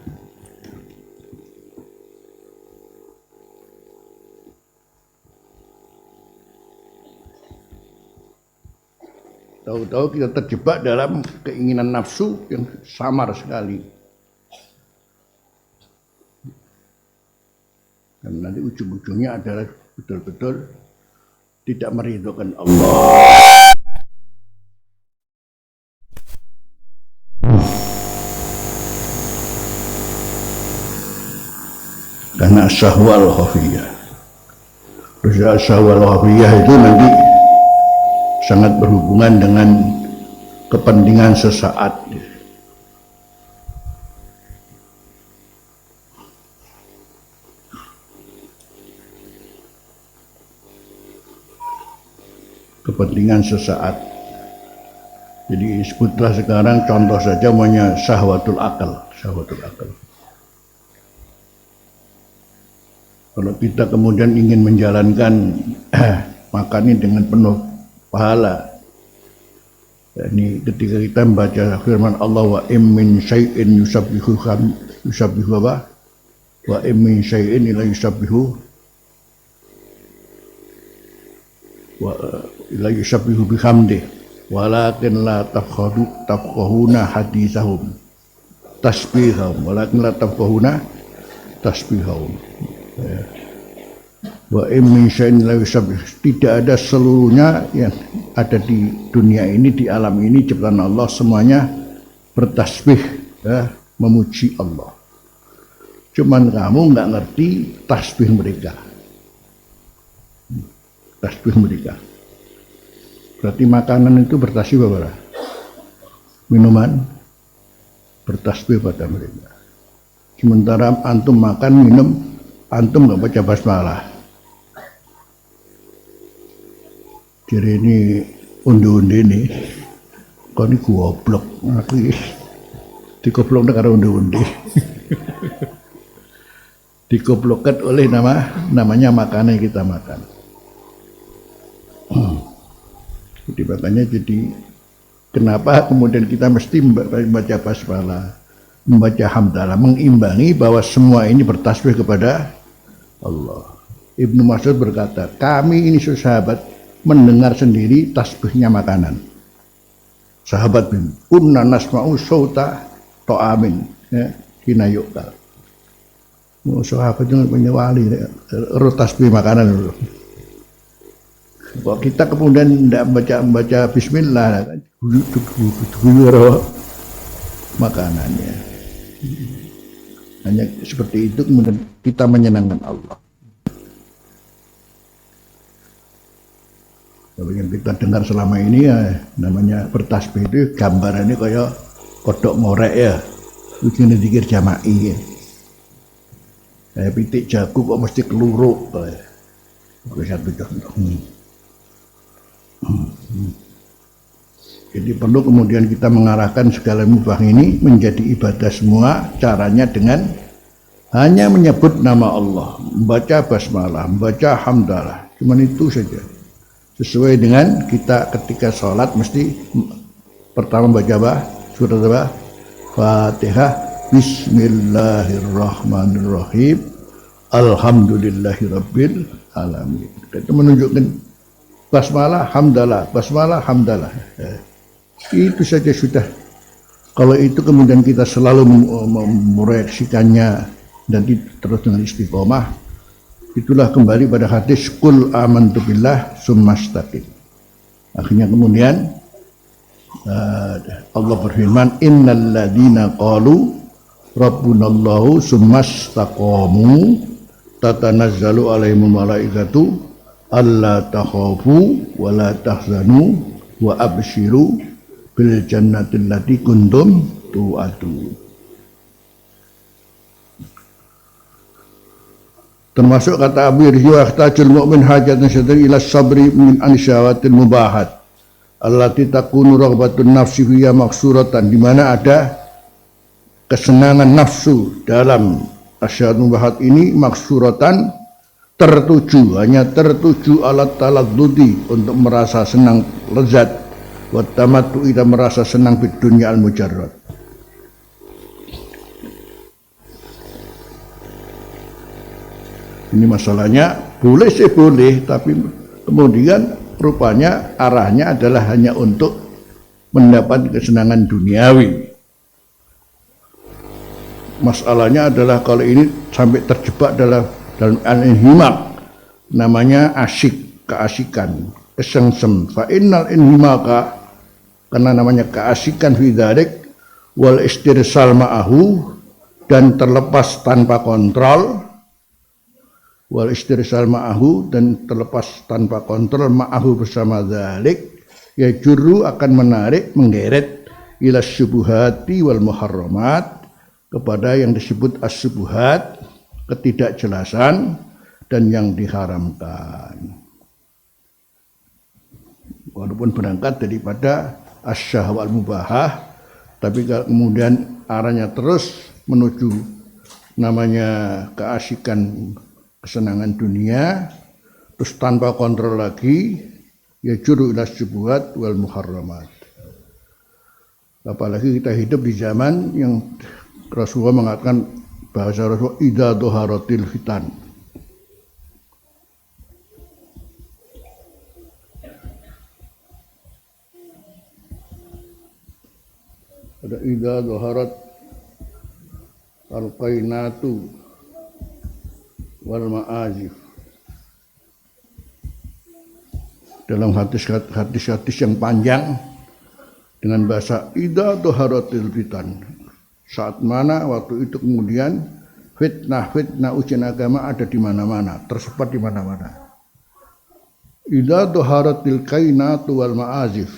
Tahu-tahu kita terjebak dalam keinginan nafsu yang samar sekali. Dan nanti ujung-ujungnya adalah betul-betul tidak meridhokan Allah. Karena syahwal khafiyah. Terus syahwal khafiyah itu nanti sangat berhubungan dengan kepentingan sesaat. Kepentingan sesaat. Jadi sebutlah sekarang contoh saja namanya syahwatul akal, syahwatul akal. Kalau kita kemudian ingin menjalankan makan ini dengan penuh pahala. Ya, ini ketika kita membaca firman Allah, wa min syai'in yusabbihu apa? Wa min syai'in la yusabbihu wa la yusabbihu bihamdi walakin la tafqahuna hadithahum tasbihahum walakin la tafqahuna tasbihahum. Ya. Wa min syai'in la yusabbih, tidak ada seluruhnya yang ada di dunia ini, di alam ini ciptaan Allah semuanya bertasbih, ya, memuji Allah. Cuman kamu nggak ngerti tasbih mereka. Tasbih mereka. Berarti makanan itu bertasbih apa? Minuman bertasbih pada mereka. Sementara antum makan, minum, antum nggak baca basmalah. Jadi ini undi-undi ini, kau ini goblok, aku digoblok karena undi-undi, digoblokkan oleh namanya makanan yang kita makan. Jadi makanya kenapa kemudian kita mesti membaca basmalah, membaca hamdalah, mengimbangi bahwa semua ini bertasbih kepada Allah. Ibnu Mas'ud berkata, kami ini sahabat mendengar sendiri tasbihnya makanan. Sahabat bin kunna nasma'u sauta ta'amin ya hina yuqal. Sahabat itu punya wali tasbih makanan dulu. Kalau kita kemudian tidak baca bismillah guyur makanannya. Hanya seperti itu kemudian kita menyenangkan Allah. Yang kita dengar selama ini ya namanya bertasbih itu gambarannya kayak kodok ngorek ya, ujungnya dikir jama'i ya. Kayak pitik jago kok mesti keluruk kayak. Satu contoh. Jadi perlu kemudian kita mengarahkan segala mubah ini menjadi ibadah semua, caranya dengan hanya menyebut nama Allah, membaca basmalah, membaca hamdalah, cuman itu saja. Sesuai dengan kita ketika sholat mesti pertama baca apa? Surat apa? Fatihah, Bismillahirrahmanirrahim, Alhamdulillahirabbil alamin. Itu menunjukkan basmalah, hamdalah, basmalah, hamdalah. Itu saja sudah. Kalau itu kemudian kita selalu mereaksikannya dan terus dengan istiqomah, itulah kembali pada hadis qul amantu billah summastaqim. Akhirnya kemudian Allah berfirman innal ladzina qalu rabbunallahu summastaqamu tatanazzalu alaihimul malaikatu alla takhafu wa la tahzanu wa abshiru bil jannati allati kuntum tu'adun. Termasuk kata Abu Rizwa yahtajul mu'min hajatan syadri ila sabri min ansyawatil mubahat allati takunu raghbatun nafsi fiya maksuratan, di mana ada kesenangan nafsu dalam asyawat mubahat ini maksuratan tertuju, hanya tertuju alat taladdudi untuk merasa senang lezat wa tamattu ida merasa senang di dunia al-mujarrad. Ini masalahnya boleh sih boleh, tapi kemudian rupanya arahnya adalah hanya untuk mendapat kesenangan duniawi. Masalahnya adalah kalau ini sampai terjebak dalam al-inhimak, namanya asyik, keasikan, kesengsem. Fa innal inhimaka, karena namanya keasikan fi dzalik wal istirsal ma'ahu, dan terlepas tanpa kontrol, wal istirsal ma'ahu, dan terlepas tanpa kontrol ma'ahu bersama dzalik, ya juru akan menarik, menggeret ila syubuhati wal muharramat, kepada yang disebut as-syubuhat, ketidakjelasan dan yang diharamkan. Walaupun berangkat daripada asyahwat mubahah, tapi kemudian arahnya terus menuju namanya keasikan, kesenangan dunia, terus tanpa kontrol lagi, ya juru ila syubuhat wal muharramat. Apalagi kita hidup di zaman yang Rasulullah mengatakan, bahasa Rasulullah, idza dhaharatil fitan. Ada idza dhaharat al-qainatu wal ma'azif. Dalam hadis-hadis yang panjang dengan bahasa idza dhaharatil fitan. Saat mana waktu itu kemudian fitnah ujian agama ada di mana-mana, tersebar di mana-mana. Idza dhaharatil qainatu wal ma'azif.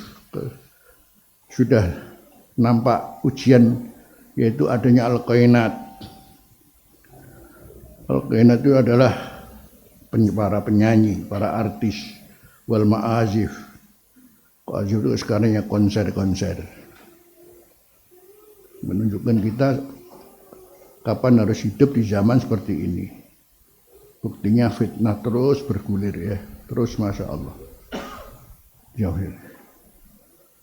Sudah nampak ujian, yaitu adanya al-qainat. Al-qainat itu adalah para penyanyi, para artis, wal ma'azif. Ma'azif itu sekarang ya konser-konser. Menunjukkan kita kapan harus hidup di zaman seperti ini. Buktinya fitnah terus bergulir ya, terus masya Allah. Jauh.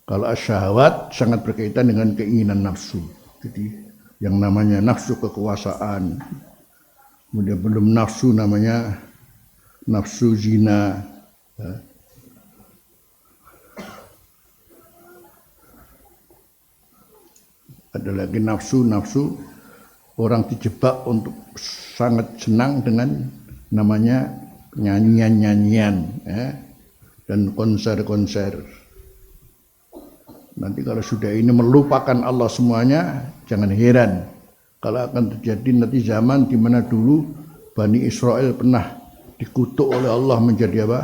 Kalau asyahwat sangat berkaitan dengan keinginan nafsu. Jadi yang namanya nafsu kekuasaan, kemudian belum nafsu namanya nafsu zina. Ada lagi nafsu orang dijebak untuk sangat senang dengan namanya nyanyian ya, dan konser. Nanti kalau sudah ini melupakan Allah semuanya, jangan heran kalau akan terjadi nanti zaman di mana dulu Bani Israel pernah dikutuk oleh Allah menjadi apa?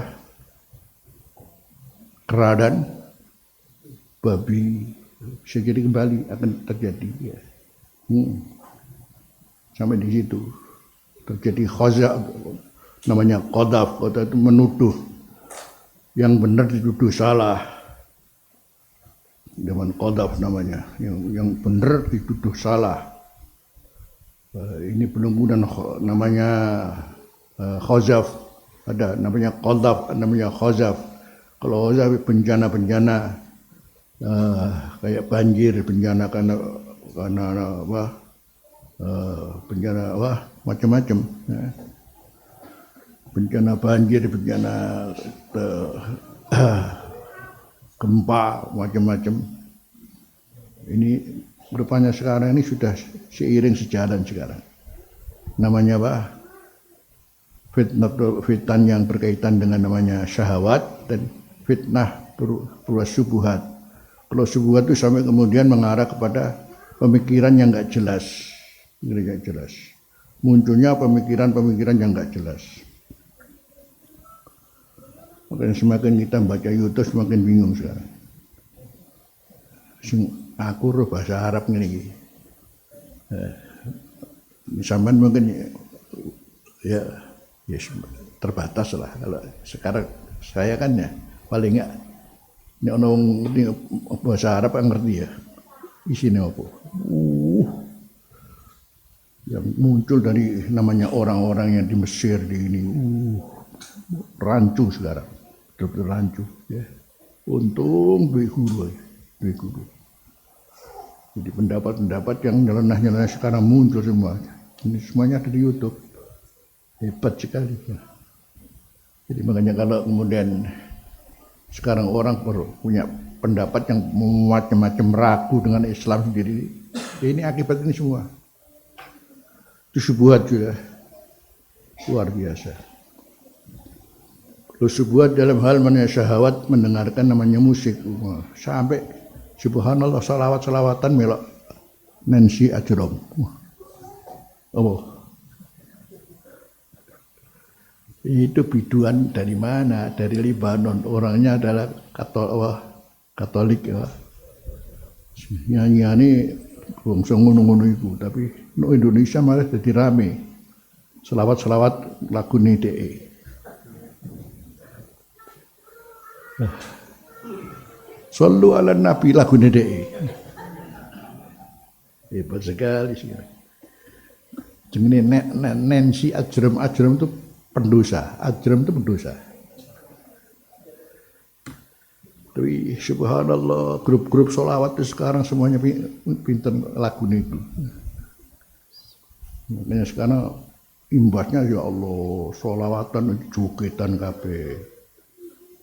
Kera dan babi. Bisa jadi kembali akan terjadi ya. Sampai di situ terjadi khazaf, namanya qadhaf itu menuduh yang benar dituduh salah. Zaman qadhaf namanya, yang benar dituduh salah. Ini belum kemudian namanya khazaf, ada namanya qadhaf, namanya khazaf. Kalau khazaf bencana kayak banjir, bencana karena apa, bencana apa macam-macam ya. Bencana banjir, bencana gempa macam-macam. Ini rupanya sekarang ini sudah seiring sejalan sekarang. Namanya apa? Fitnah yang berkaitan dengan namanya syahwat dan fitnah subuhat. Kalau subuhat itu sampai kemudian mengarah kepada pemikiran yang enggak jelas. Munculnya pemikiran-pemikiran yang enggak jelas. Makanya semakin kita baca YouTube semakin bingung sekarang. Aku roh bahasa Arab ini. Sampai mungkin ya terbatas lah. Kalau sekarang saya kan ya paling enggak ini orang bahasa Arab yang ngerti ya. Isinya apa? Yang muncul dari namanya orang-orang yang di Mesir di ini. Rancu sekarang. Betul-betul rancu ya. Untung duit guru. Jadi pendapat-pendapat yang nyeleneh-nyeleneh sekarang muncul semua. Ini semuanya ada di YouTube. Hebat sekali ya. Jadi makanya kalau kemudian sekarang orang punya pendapat yang macam-macam ragu dengan Islam sendiri, ini akibat ini semua. Itu subuhat juga luar biasa. Kalau subuhat dalam hal mana syahwat mendengarkan namanya musik, sampai subhanallah salawatan melok Nancy Ajrom. Itu biduan dari mana? Dari Libanon. Orangnya adalah Katolik ya. Nyanyiane bangsa ngono-ngono iku, tapi no Indonesia malah jadi rame. Selawat lagu DE. Sallu ala Nabi lagu DE. Hebat sekali sih. Jenenge Nancy Ajrom itu pendosa, Ajram itu pendosa. Tapi subhanallah, grup-grup sholawat itu sekarang semuanya pinter lagu itu. Makanya sekarang imbasnya ya Allah, sholawatan jogetan kabeh.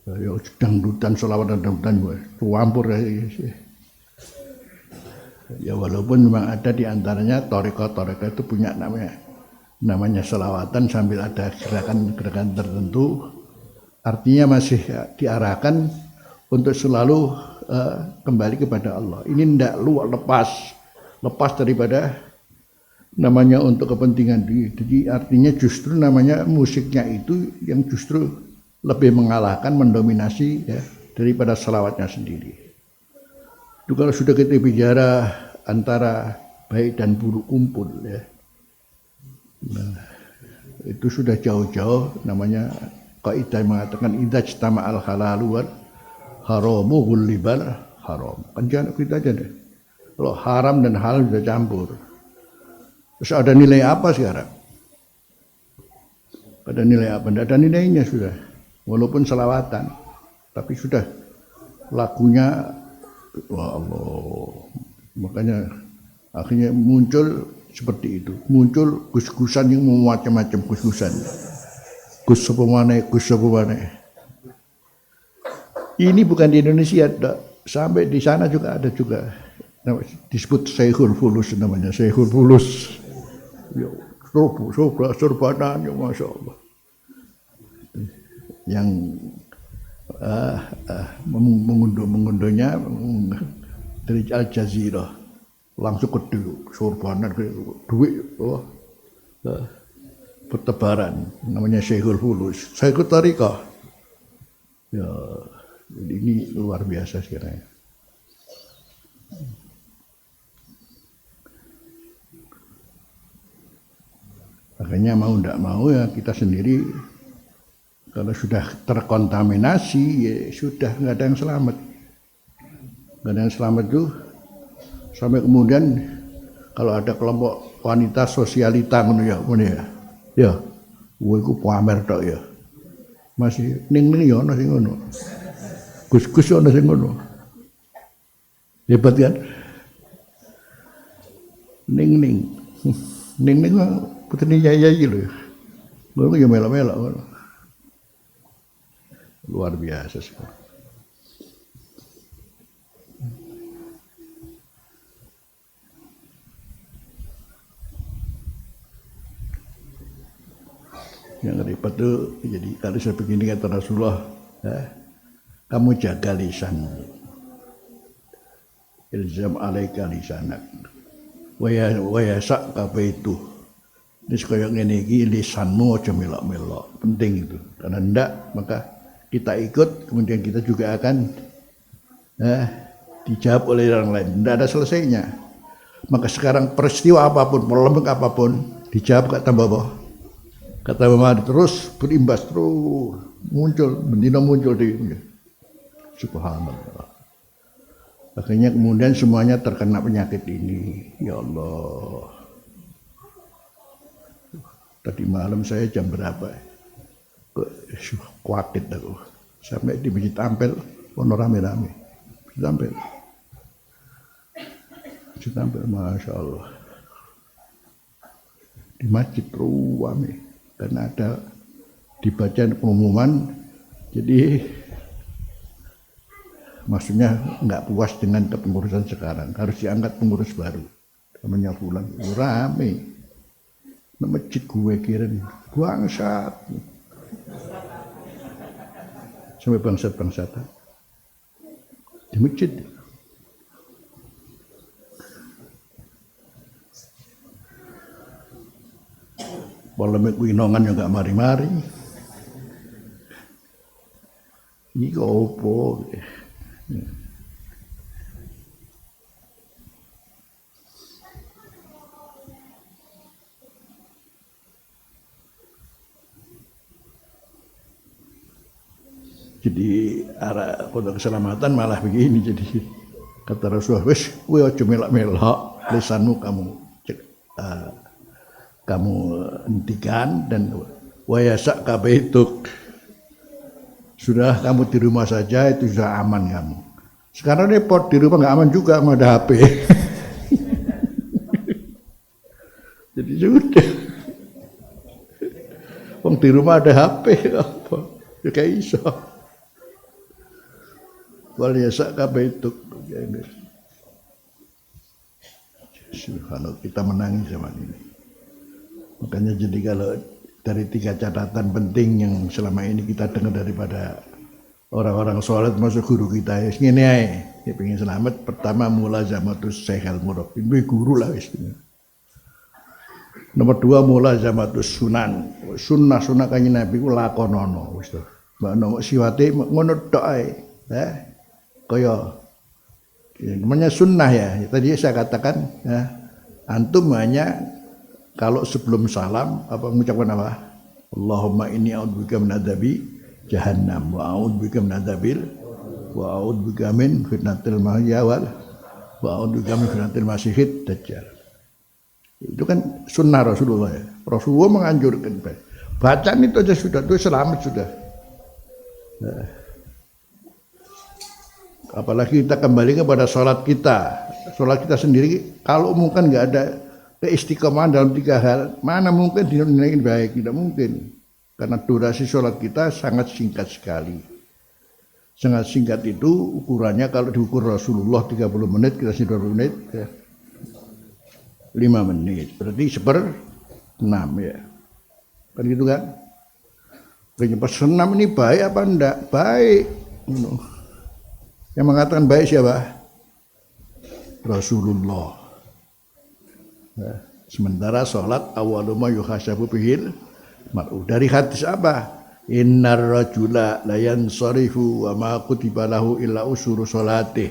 Ya dangdutan sholawatan dangdutan campur ya. Walaupun memang ada di antaranya toriko-toriko itu punya namanya selawatan sambil ada gerakan-gerakan tertentu, artinya masih diarahkan untuk selalu kembali kepada Allah. Ini tidak lepas daripada namanya untuk kepentingan diri. Jadi artinya justru namanya musiknya itu yang justru lebih mengalahkan, mendominasi ya, daripada selawatnya sendiri. Itu kalau sudah kita bicara antara baik dan buruk kumpul ya. Nah, itu sudah jauh-jauh namanya kaidah mengatakan idza ijtama al halalu wal haramu ghulibal haram. Kan jangan kita aja deh. Kalau haram dan halal sudah campur. Terus ada nilai apa sekarang? Ada nilai apa? Tidak ada nilainya sudah. Walaupun selawatan, tapi sudah lagunya wah Allah. Makanya akhirnya muncul seperti itu. Muncul gus-gusan yang macam-macam gus-gusan. Gus apa maneh. Ini bukan di Indonesia, sampai di sana juga ada juga. disebut Syekhul Fulus namanya, Syekhul Fulus. Ya, surbanan ya Masya Allah. Yang mengunduhnya dari Al Jazeera langsung ke surbanan duit bertebaran namanya Syekhul Fulus, Syekhul Tariqah. Ya, ini luar biasa sekiranya. Makanya mau tidak mau ya kita sendiri kalau sudah terkontaminasi ya sudah nggak ada yang selamat. Nggak ada yang selamat tuh sampai kemudian kalau ada kelompok wanita sosialita ya. Ya, iku pamer tok ya. Masih ning-ning ya ana sing ngono. Gus-gus ana sing ngono. Hebat kan? Ning-ning. Ning-ning putune yai lho. Ngono ya melok-melok ngono. Luar biasa sekali. Yang repot tuh jadi kalau saya begini kata Rasulullah, kamu jaga lisan, ilzam alaika lisanak, waya sak kabeh itu. Ini sekaya ngene iki lisanmu aja melok-melok, penting itu. Karena ndak maka kita ikut, kemudian kita juga akan dijawab oleh orang lain. Ndak ada selesainya. Maka sekarang peristiwa apapun, polemik apapun, dijawab gak tambah apa? Kata Mama terus berimbas terus muncul di subhanallah. Akhirnya kemudian semuanya terkena penyakit ini. Ya Allah. Tadi malam saya jam berapa? Khawatir aku. Sampai di masjid Ampel, ono rame-rame. Masjid Ampel, Masya Allah. Di masjid rame. Karena ada dibaca pengumuman, jadi maksudnya nggak puas dengan kepengurusan sekarang, harus diangkat pengurus baru. Namanya Fulan, rame. Masjid gue kirim bangsat, sampai bangsat-bangsatan di masjid. Polemik winongan juga mari-mari. Iki opo? Jadi arah kota keselamatan malah begini jadi kata Rasulullah, wis kowe aja melak-melak lisanmu kamu hentikan dan wayasak kabaituk. Sudah kamu di rumah saja itu sudah aman kamu. Sekarang repot di rumah nggak aman juga, nggak ada HP. Jadi sudah. Wong di rumah ada HP apa? Ya kayak iso. Wayasak kabaituk. Subhanallah, kita menangis zaman ini. Makanya jadi kalau dari 3 catatan penting yang selama ini kita dengar daripada orang-orang sholat masuk guru kita ya ngene ae, ya pengen selamat pertama mulazamatus syekhal murabbi, guru lah wis. Nomor 2 mulazamatus sunan, sunnah kanjeng Nabi ku lakonono wis to. Mbak siwate ngono tok ae, kaya namanya sunnah ya. Tadi saya katakan antum hanya kalau sebelum salam apa mengucapkan apa? Allahumma inni a'udzubika min adzabi jahannam wa a'udzubika min adzabil wa a'udzubika min fitnatil mahya wal wa a'udzubika min fitnatil masiihid dajjal. Itu kan sunnah Rasulullah ya. Rasulullah menganjurkan bacaan itu aja sudah, itu selamat sudah. Apalagi kita kembali kepada sholat kita sendiri, kalau mungkin nggak ada keistiqomahan dalam 3 hal, mana mungkin dinilai baik? Tidak mungkin, karena durasi sholat kita sangat singkat sekali. Sangat singkat itu ukurannya kalau diukur Rasulullah 30 menit, kita 20 menit, 5 menit. Berarti 1/6 ya. Kan gitu kan? Kayaknya 1/6 ini baik apa enggak? Baik. Yang mengatakan baik siapa? Rasulullah. Nah, sementara sholat awaluma yuhasabu bihil mar'u. Dari hadis apa? Innar rajula la yansarifu wa ma kutiba lahu illa usuru sholatih.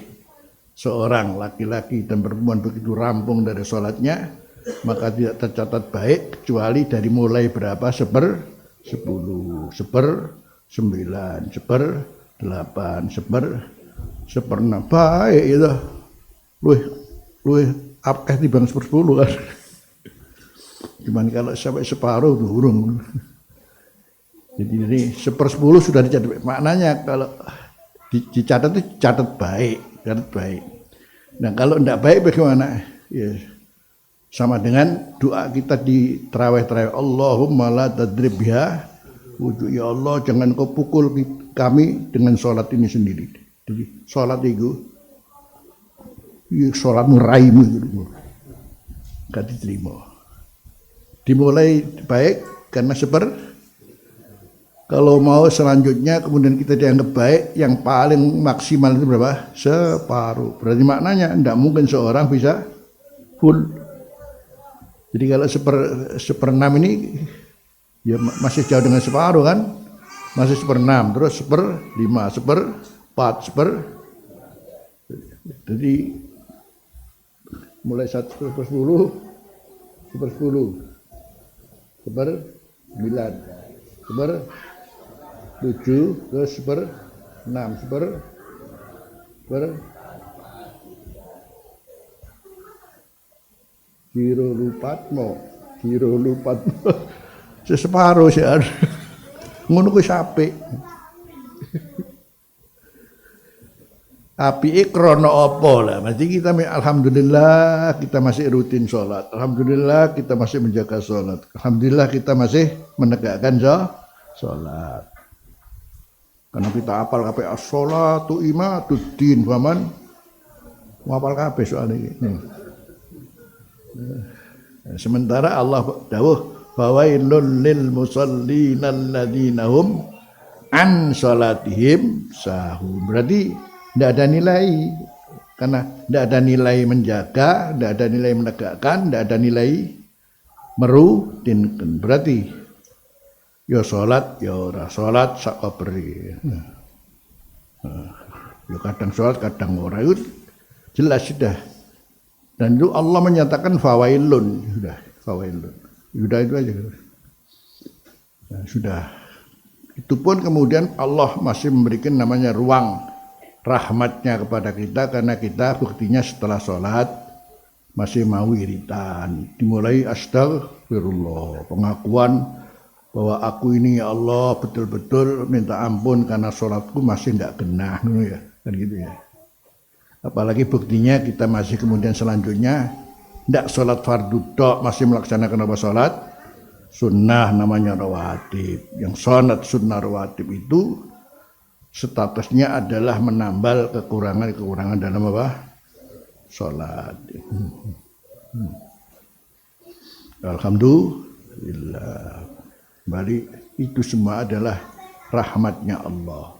Seorang laki-laki dan perempuan begitu rampung dari sholatnya, maka tidak tercatat baik kecuali dari mulai berapa? 10, 9, 8, 1/6. Baik itu. Luih apakah di bang 10 kan? Cuman kalau sampai separuh tuh urung. Jadi 1/10 sudah dicatat. Maknanya kalau dicatat itu catat baik. Nah kalau tidak baik bagaimana? Ya, sama dengan doa kita di tarawih. Allahumma la tadrib biha wujuh. Ya Allah jangan kau pukul kami dengan sholat ini sendiri. Jadi sholat itu sholatmu raimu gitu. Gak diterima. Dimulai baik karena kalau mau selanjutnya kemudian kita dianggap baik, yang paling maksimal itu berapa? Separuh. Berarti maknanya tidak mungkin seorang bisa full. Jadi kalau 1/6 ini ya masih jauh dengan separuh kan? Masih 1/6, terus 1/5, 1/4, jadi mulai 1/10, 1/10, 1/9, 1/7, terus 1/6, 1/4, separuh sih ada. Ngono kuwi apik. Apike krana apa lah? Mesti kita alhamdulillah kita masih rutin sholat. Alhamdulillah kita masih menjaga sholat. Alhamdulillah kita masih menegakkan sholat. Karena kita hafal kabeh as-sholatu imatuddin, faman hafal kabeh soal ini. Sementara Allah dawuh fawailul lil musallin alladzina hum an sholatihim sahun. Berarti tidak ada nilai, karena tidak ada nilai menjaga, tidak ada nilai menegakkan, tidak ada nilai merutinkan. Berarti ya sholat, ya ora sholat sakaberi. Ya kadang sholat, kadang ora, itu jelas sudah. Dan itu Allah menyatakan fawailun, sudah fawailun, sudah itu aja. Nah, sudah. Itu pun kemudian Allah masih memberikan namanya ruang rahmatnya kepada kita, karena kita buktinya setelah sholat masih mau wiritan. Dimulai astagfirullah, pengakuan bahwa aku ini ya Allah betul-betul minta ampun karena sholatku masih tidak genah, ya kan gitu ya. Apalagi buktinya kita masih kemudian selanjutnya tidak sholat fardu tok, masih melaksanakan apa? Sholat sunnah, namanya rawatib. Yang sholat sunnah rawatib itu statusnya adalah menambal kekurangan dalam apa? Sholat. Alhamdulillah. Balik itu semua adalah rahmatnya Allah.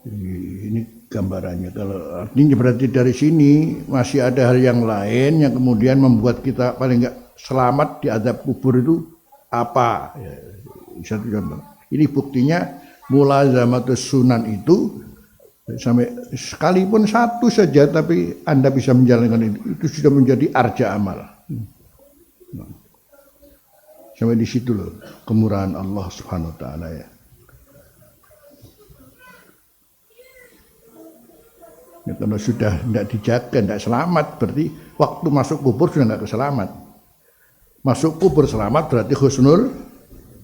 Ini gambarannya. Kalau artinya berarti dari sini masih ada hal yang lain yang kemudian membuat kita paling enggak selamat di azab kubur itu apa? Ya, satu contoh. Ini buktinya mulazamatus sunan itu sampai sekalipun satu saja tapi Anda bisa menjalankan itu sudah menjadi arja amal. Sampai di situ loh kemurahan Allah Subhanahu wa taala ya. Ya, kalau sudah tidak dijaga, tidak selamat, berarti waktu masuk kubur sudah tidak selamat. Masuk kubur selamat berarti husnul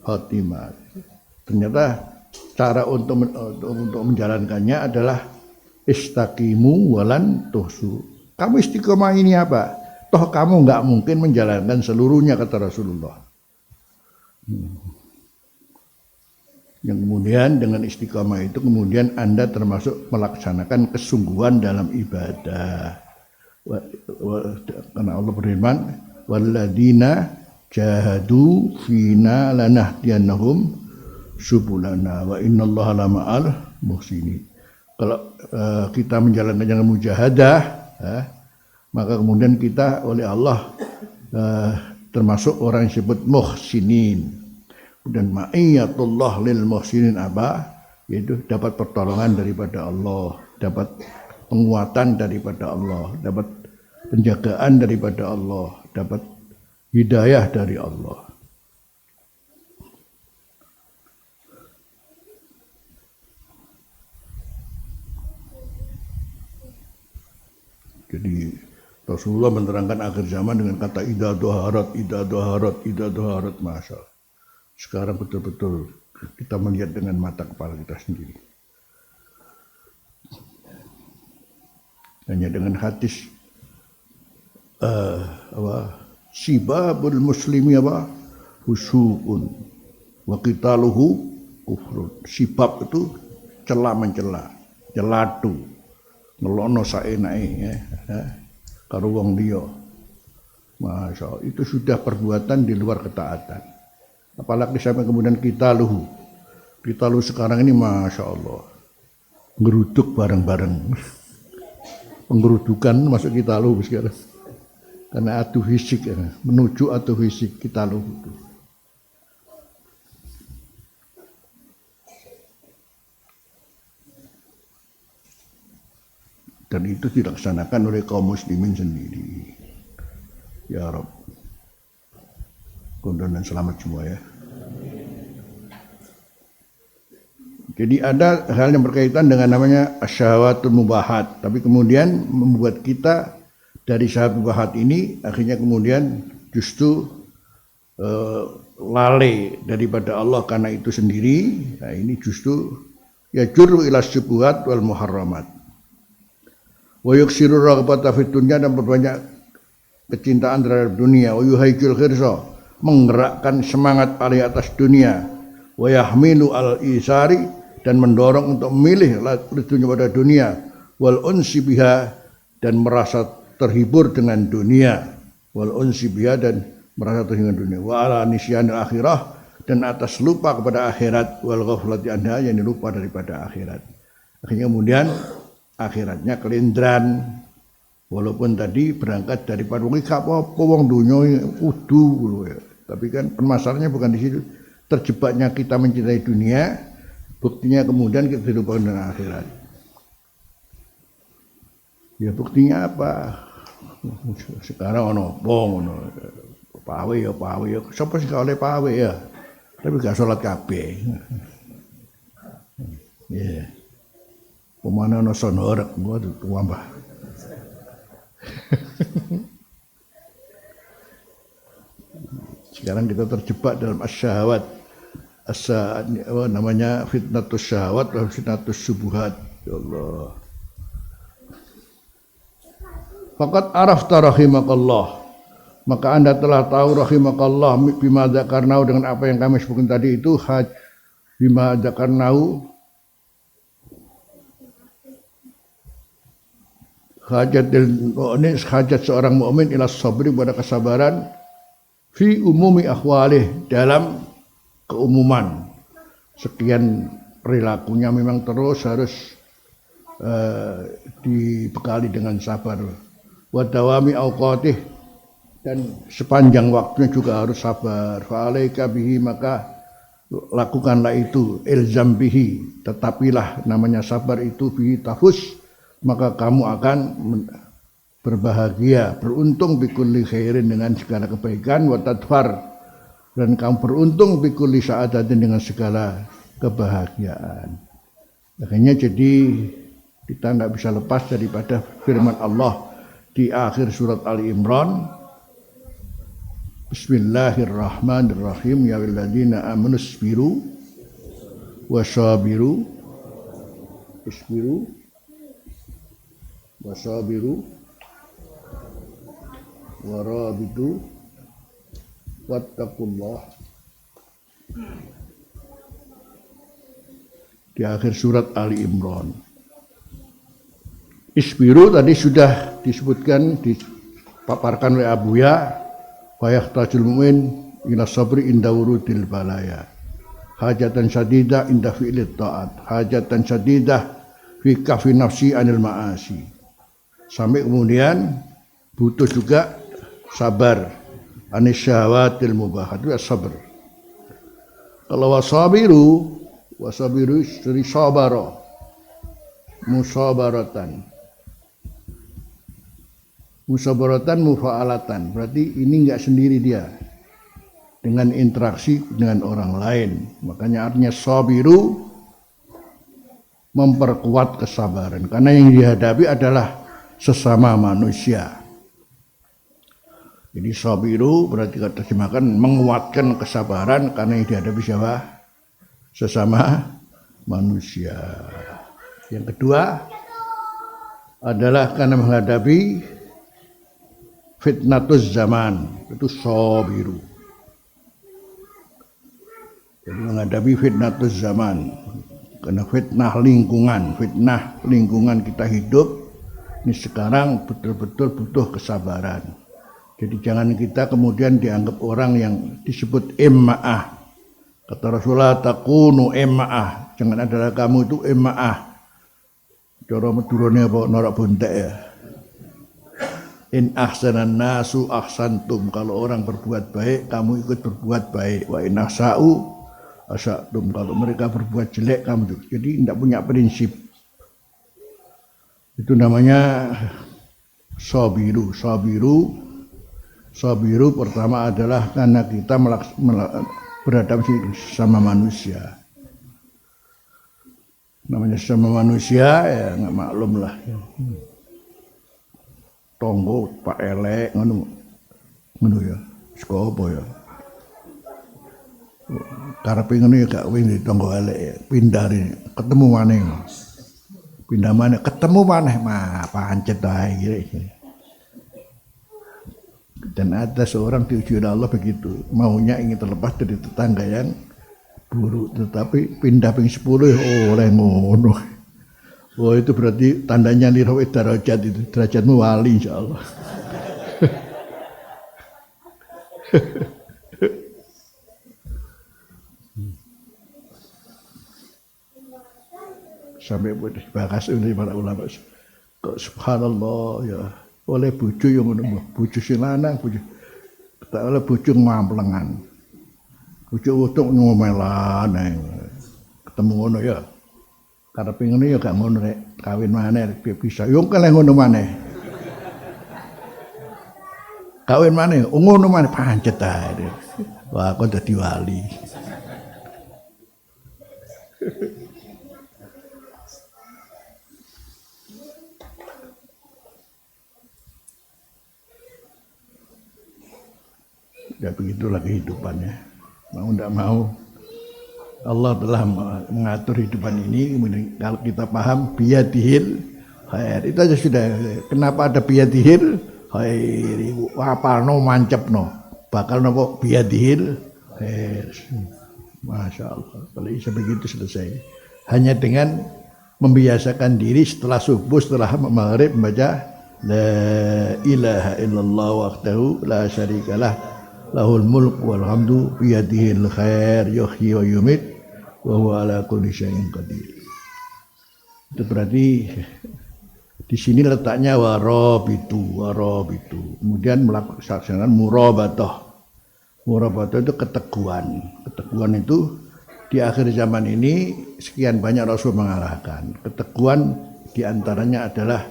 khotimah. Ternyata cara untuk menjalankannya adalah istaqimu walan tuhsu. Kamu istiqomah ini apa? Toh kamu nggak mungkin menjalankan seluruhnya, kata Rasulullah. Yang kemudian dengan istiqomah itu kemudian Anda termasuk melaksanakan kesungguhan dalam ibadah. Karena Allah berfirman, walladzina jahadu fina lanahdiyannahum subulana wa innallaha lama'al muhsinin. Kalau kita menjalankan jalan mujahadah, maka kemudian kita oleh Allah termasuk orang yang disebut muhsinin. Dan ma'iyatullah lil muhsinin apa? Yaitu dapat pertolongan daripada Allah, dapat penguatan daripada Allah, dapat penjagaan daripada Allah, dapat hidayah dari Allah. Jadi Rasulullah menerangkan akhir zaman dengan kata idza dhaharat, masya Allah. Sekarang betul-betul kita melihat dengan mata kepala kita sendiri. Hanya dengan hadis sibabul muslimi husukun wa qitaluhu kufrun. Sibab itu cela mencela, celatu, ngelono saenake karo wong liya. Masya Allah, itu sudah perbuatan di luar ketaatan. Apalagi sampai kemudian kita luhu sekarang ini masya Allah ngeruduk bareng-bareng. Penggerudukan masuk kita luhu sekarang karena adu fisik menuju adu fisik kita luhu itu. Dan itu dilaksanakan oleh kaum muslimin sendiri. Ya Rabb, kondon dan selamat semua ya. Jadi ada hal yang berkaitan dengan namanya syahwatul mubahat, tapi kemudian membuat kita dari syahwat mubahat ini akhirnya kemudian justru lalai daripada Allah karena itu sendiri. Nah, ini justru ya juru ila syubhat wal muharramat. Wa yuksiru raghbata fid dunya, dan berbanyak kecintaan terhadap dunia. Wa yuhaijul khirsa, menggerakkan semangat alih atas dunia. Wa yahmilu al isari, dan mendorong untuk memilih dunia pada dunia. Wal unsi biha, dan merasa terhibur dengan dunia. Wal unsi biha, dan merasa terhibur dengan dunia. Wa ala nisyanil akhirah, dan atas lupa kepada akhirat. Wal ghaflati anha, yang lupa daripada akhirat. Akhirnya kemudian akhiratnya kelindran. Walaupun tadi berangkat dari wong iki apa wong donya kudu, tapi kan permasalahannya bukan di situ. Terjebaknya kita mencintai dunia, buktinya kemudian kita dilupakan dengan akhirat. Ya buktinya apa? Sekarang ono ngono. Pawe ya, sapa sing oleh pawe ya. Tapi gak salat kabeh. Ya. Pemana ono sonor gua tuambah. Sekarang kita terjebak dalam asyahwat, namanya fitnatus syahwat dan fitnatus syubhat. Ya Allah. Faqad arafta rahimakallah, maka Anda telah tahu rahimakallah bima dzakarnau, dengan apa yang kami sebutkan tadi itu. Bima dzakarnau, hajat seorang mukmin ila sabri, pada kesabaran, fi umumi ahwalih, dalam keumuman. Sekian perilakunya memang terus harus dibekali dengan sabar. Wa dawami awqatih, dan sepanjang waktunya juga harus sabar. Fa alaika bihi, maka lakukanlah itu. Ilzam bihi, tetapilah namanya sabar itu. Bihi tafus, maka kamu akan berbahagia, beruntung bikulli khairin, dengan segala kebaikan. Wa tadfar, dan kamu beruntung bikulli sa'adatin, dengan segala kebahagiaan. Akhirnya jadi kita tidak bisa lepas daripada firman Allah di akhir surat Ali Imran. Bismillahirrahmanirrahim. Ya ayyuhalladzina amanu isbiru wasabiru, isbiru wasabiru warabitu wattaqullah di akhir surat Ali Imran. Isbiru tadi sudah disebutkan, dipaparkan oleh Abuya, fayahtajul mu'min ila sabri inda wurudil balaya. Hajatan syadidah inda fi'lit ta'at, hajatan syadidah fi kafi nafsi anil ma'asi. Sampai kemudian butuh juga sabar anis syahwatil mubahat, itu sabar. Kalau wasabiru dari sabara, musabaratan mufa'alatan, berarti ini enggak sendiri dia, dengan interaksi dengan orang lain. Makanya artinya sabiru, memperkuat kesabaran, karena yang dihadapi adalah sesama manusia. Jadi sabiru berarti terjemahkan menguatkan kesabaran, karena yang dihadapi siapa? Sesama manusia. Yang kedua adalah karena menghadapi fitnatuz zaman, itu sabiru. Jadi menghadapi fitnatuz zaman, karena fitnah lingkungan kita hidup ini sekarang betul-betul butuh kesabaran. Jadi jangan kita kemudian dianggap orang yang disebut imma'ah. Kata Rasulullah, takunu imma'ah, jangan adalah kamu itu imma'ah. Cara medurane apa norak bontek ya. In ahsanan nasu ahsantum, kalau orang berbuat baik kamu ikut berbuat baik. Wa in ahsa'u asatum, kalau mereka berbuat jelek kamu juga. Jadi tidak punya prinsip. Itu namanya sabiru. Sabiru pertama adalah karena kita beradaptasi sama manusia. Namanya sama manusia ya nggak maklum lah. Tonggo pak elek ngono ya. Sekopo ya. Karepe ngono ya gak wing tonggo elek ya. Pindah ketemu maneh. Pindah mana ketemu maneh mah pancet ae gitu. Dan ada seorang diuji oleh Allah begitu, maunya ingin terlepas dari tetangga yang buruk, tetapi pindah ping 10 oleh ngono. Oh itu berarti tandanya lirauid darajat, itu derajatmu wali insyaallah. Sampai dibahas oleh para ulama, kok subhanallah ya, oleh bojo yang ngono, bojo sing lanang, bojo tak oleh bojo ngamplengan, bojo utuk ngomelan, ketemu ngono ya, karepe ngono ya gak ngono rek, kawin maneh bisa, yo kalih ngono maneh, kawin maneh, ngono maneh pancet ae, wah kok dadi wali. Ya begitulah kehidupannya. Mau tidak mau, Allah telah mengatur kehidupan ini. Kemudian kalau kita paham biyadihil khair, itu aja sudah. Kenapa ada biyadihil khair? Apalno mancepno, bakal nopo biyadihil khair. Masya Allah. Kalau bisa begitu selesai. Hanya dengan membiasakan diri setelah subuh, setelah maghrib membaca la ilaha illallah wahdahu la syarikalah lahul mulk wal hamdu biyadihil khair yuhyi wa yumit wa huwa ala kulli syai'in qadir. Itu berarti di sini letaknya warabitu. Kemudian melaksanakan murabatah. Murabatah itu keteguhan. Keteguhan itu di akhir zaman ini sekian banyak Rasul mengarahkan. Keteguhan diantaranya adalah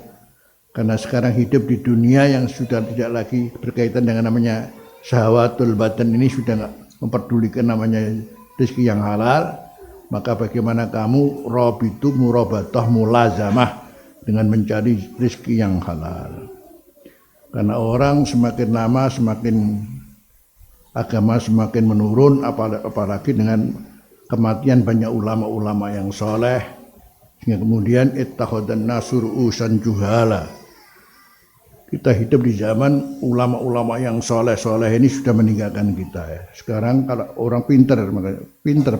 karena sekarang hidup di dunia yang sudah tidak lagi berkaitan dengan namanya syahwatul badan, ini sudah enggak memperdulikan namanya rezeki yang halal, maka bagaimana kamu rabitu murabatah mulazamah dengan mencari rezeki yang halal. Karena orang semakin lama semakin agama semakin menurun, apalagi dengan kematian banyak ulama-ulama yang soleh, sehingga kemudian ittakhadhan nasur usan juhala. Kita hidup di zaman ulama-ulama yang soleh-soleh ini sudah meninggalkan kita ya. Sekarang kalau orang pinter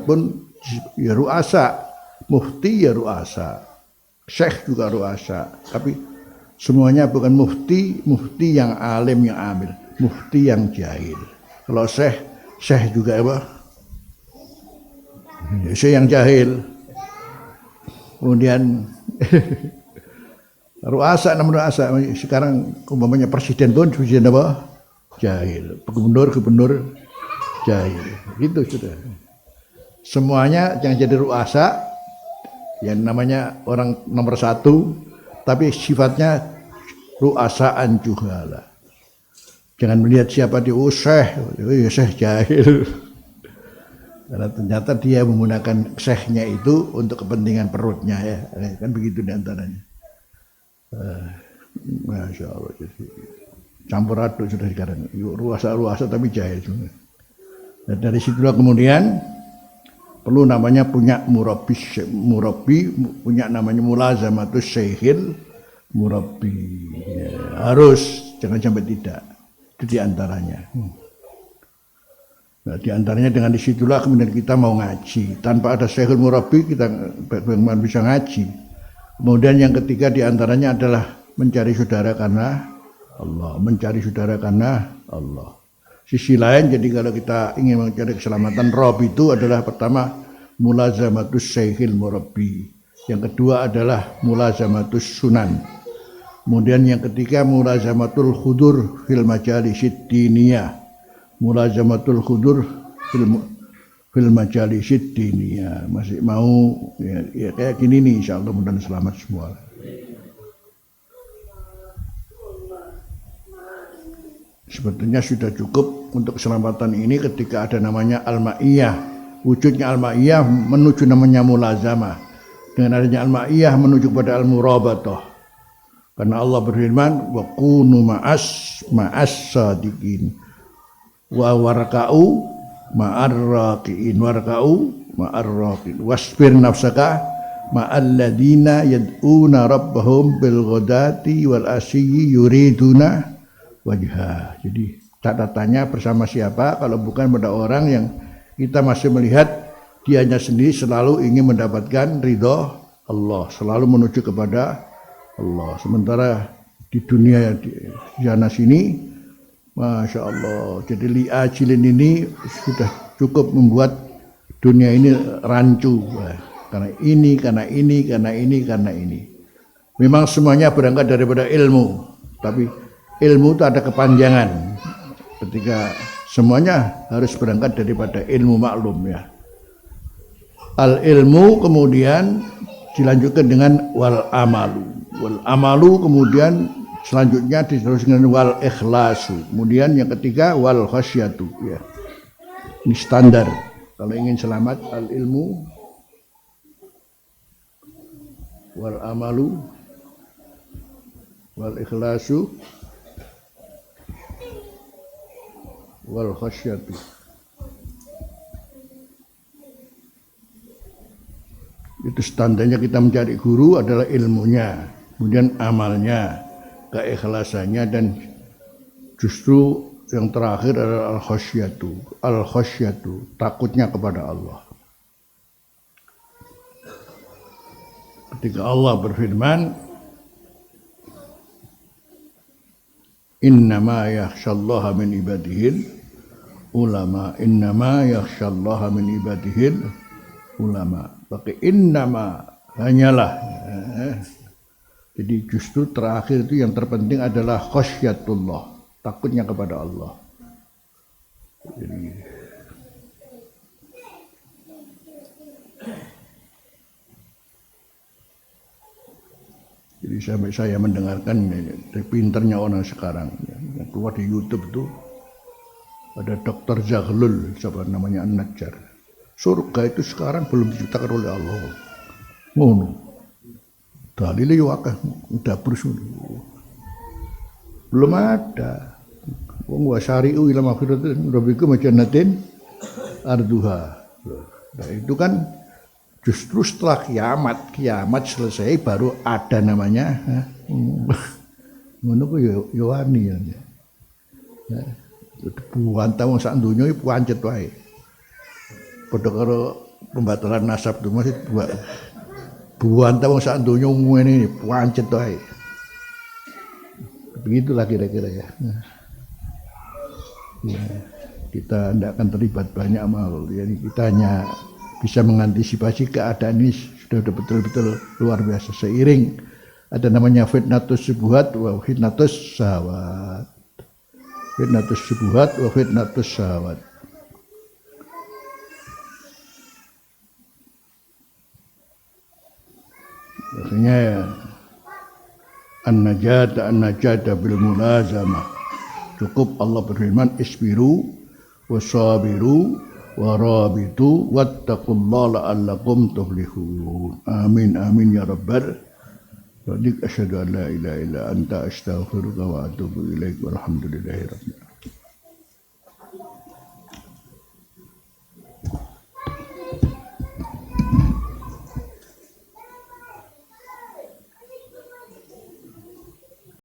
pun ya ruasa, Mufti ya ru'asa, syekh juga ru'asa, tapi semuanya bukan mufti yang alim yang amil, mufti yang jahil. Kalau syekh juga apa? Syekh yang jahil. Kemudian ru'asa sekarang umpamanya presiden pun presiden apa? Jahil. Gubernur jahil. Gitu sudah. Semuanya yang jadi ru'asa yang namanya orang nomor satu, tapi sifatnya ru'asaan juhala. Jangan melihat siapa dia syekh jahil. Karena ternyata dia menggunakan syekhnya itu untuk kepentingan perutnya ya. Kan begitu diantaranya. Masya Allah. Campur aduk sudah sekarang. Ru'asa tapi jahil juga. Dan dari situlah kemudian perlu namanya punya murabbi, punya namanya mulazamatus syekhil murabbi. Ya, harus, jangan sampai tidak. Itu diantaranya. Nah, diantaranya dengan disitulah kemudian kita mau ngaji. Tanpa ada syekhil murabbi kita bagaimana bisa ngaji. Kemudian yang ketiga diantaranya adalah mencari saudara karena Allah. Mencari saudara karena Allah. Sisi lain, jadi kalau kita ingin mencari keselamatan Rob itu adalah pertama mulazamatus syekhil murabbi. Yang kedua adalah mulazamatus sunan. Kemudian yang ketiga mulazamatul khudur fil majalisid diniyah. Mulazamatul khudur fil majalisid diniyah. Masih mau ya kayak gini nih, insyaallah mudah-mudahan selamat semua. Sebetulnya sudah cukup untuk keselamatan ini ketika ada namanya al-ma'iyah. Wujudnya al-ma'iyah menuju namanya mulazamah. Dengan adanya al-ma'iyah menuju pada al-murabatah. Karena Allah berfirman, wa kunu ma'as sadiqin. Wa warka'u ma'arraqiin. Warka'u ma'arraqiin. Wasbir nafsaka ma'alladina yad'una rabbahum bil ghadati wal asyi yuriduna wajah. Jadi catatannya bersama siapa kalau bukan pada orang yang kita masih melihat dianya sendiri selalu ingin mendapatkan ridho Allah, selalu menuju kepada Allah. Sementara di dunia di sana sini, masya Allah, jadi li'ajilin ini sudah cukup membuat dunia ini rancu. Karena ini. Memang semuanya berangkat daripada ilmu, tapi ilmu itu ada kepanjangan. Ketika semuanya harus berangkat daripada ilmu maklum ya. Al ilmu kemudian dilanjutkan dengan wal amalu. Wal amalu kemudian selanjutnya diteruskan dengan wal ikhlasu. Kemudian yang ketiga wal khasyatu ya. Ini standar. Kalau ingin selamat al ilmu wal amalu wal ikhlasu wal khasyatu. Itu standarnya kita mencari guru adalah ilmunya, kemudian amalnya, keikhlasannya, dan justru yang terakhir adalah al-khasyatu. Al-khasyatu, takutnya kepada Allah. Ketika Allah berfirman, innama yakhsyallaha min ibadihil ulama. Innama yakhsyallaha min ibadihil ulama. Pakai innama, hanyalah. Jadi justru terakhir itu yang terpenting adalah khasyatullah, takutnya kepada Allah. Jadi sampai saya mendengarkan dari pinternya orang sekarang yang keluar di YouTube itu ada Dr. Zaglul, siapa namanya An-Najjar. Surga itu sekarang belum diciptakan oleh Allah. Ngono. Dalile yo akeh dapur belum ada. Wong wasyari'u ila maghfiratin rabbikum jannatin arduha. Nah, itu kan justru setelah kiamat selesai baru ada namanya. Ngono ku yo wani ya. Buantah wong sak donya iki pancet wae. Padha karo pembatalan nasab itu masih Buantah wong sak donya ngene pancet wae. Begitulah kira-kira ya. Ya. Kita tidak akan terlibat banyak amal. Jadi kita hanya bisa mengantisipasi keadaan ini sudah betul-betul luar biasa. Seiring ada namanya fitnatus syubhat wa fitnatus syahwat. Fitnatus syubhat wa fitnatus syahwat. Maksudnya an-najata bil mulazamah. Cukup Allah berfirman isbiru wasabiru warabitu wattaqullaha la'allakum tuflihun. Amin amin ya rabbal alamin. Asyhadu an la ilaha illa anta astaghfiruka wa atubu ilaik walhamdulillahi rabbil alamin.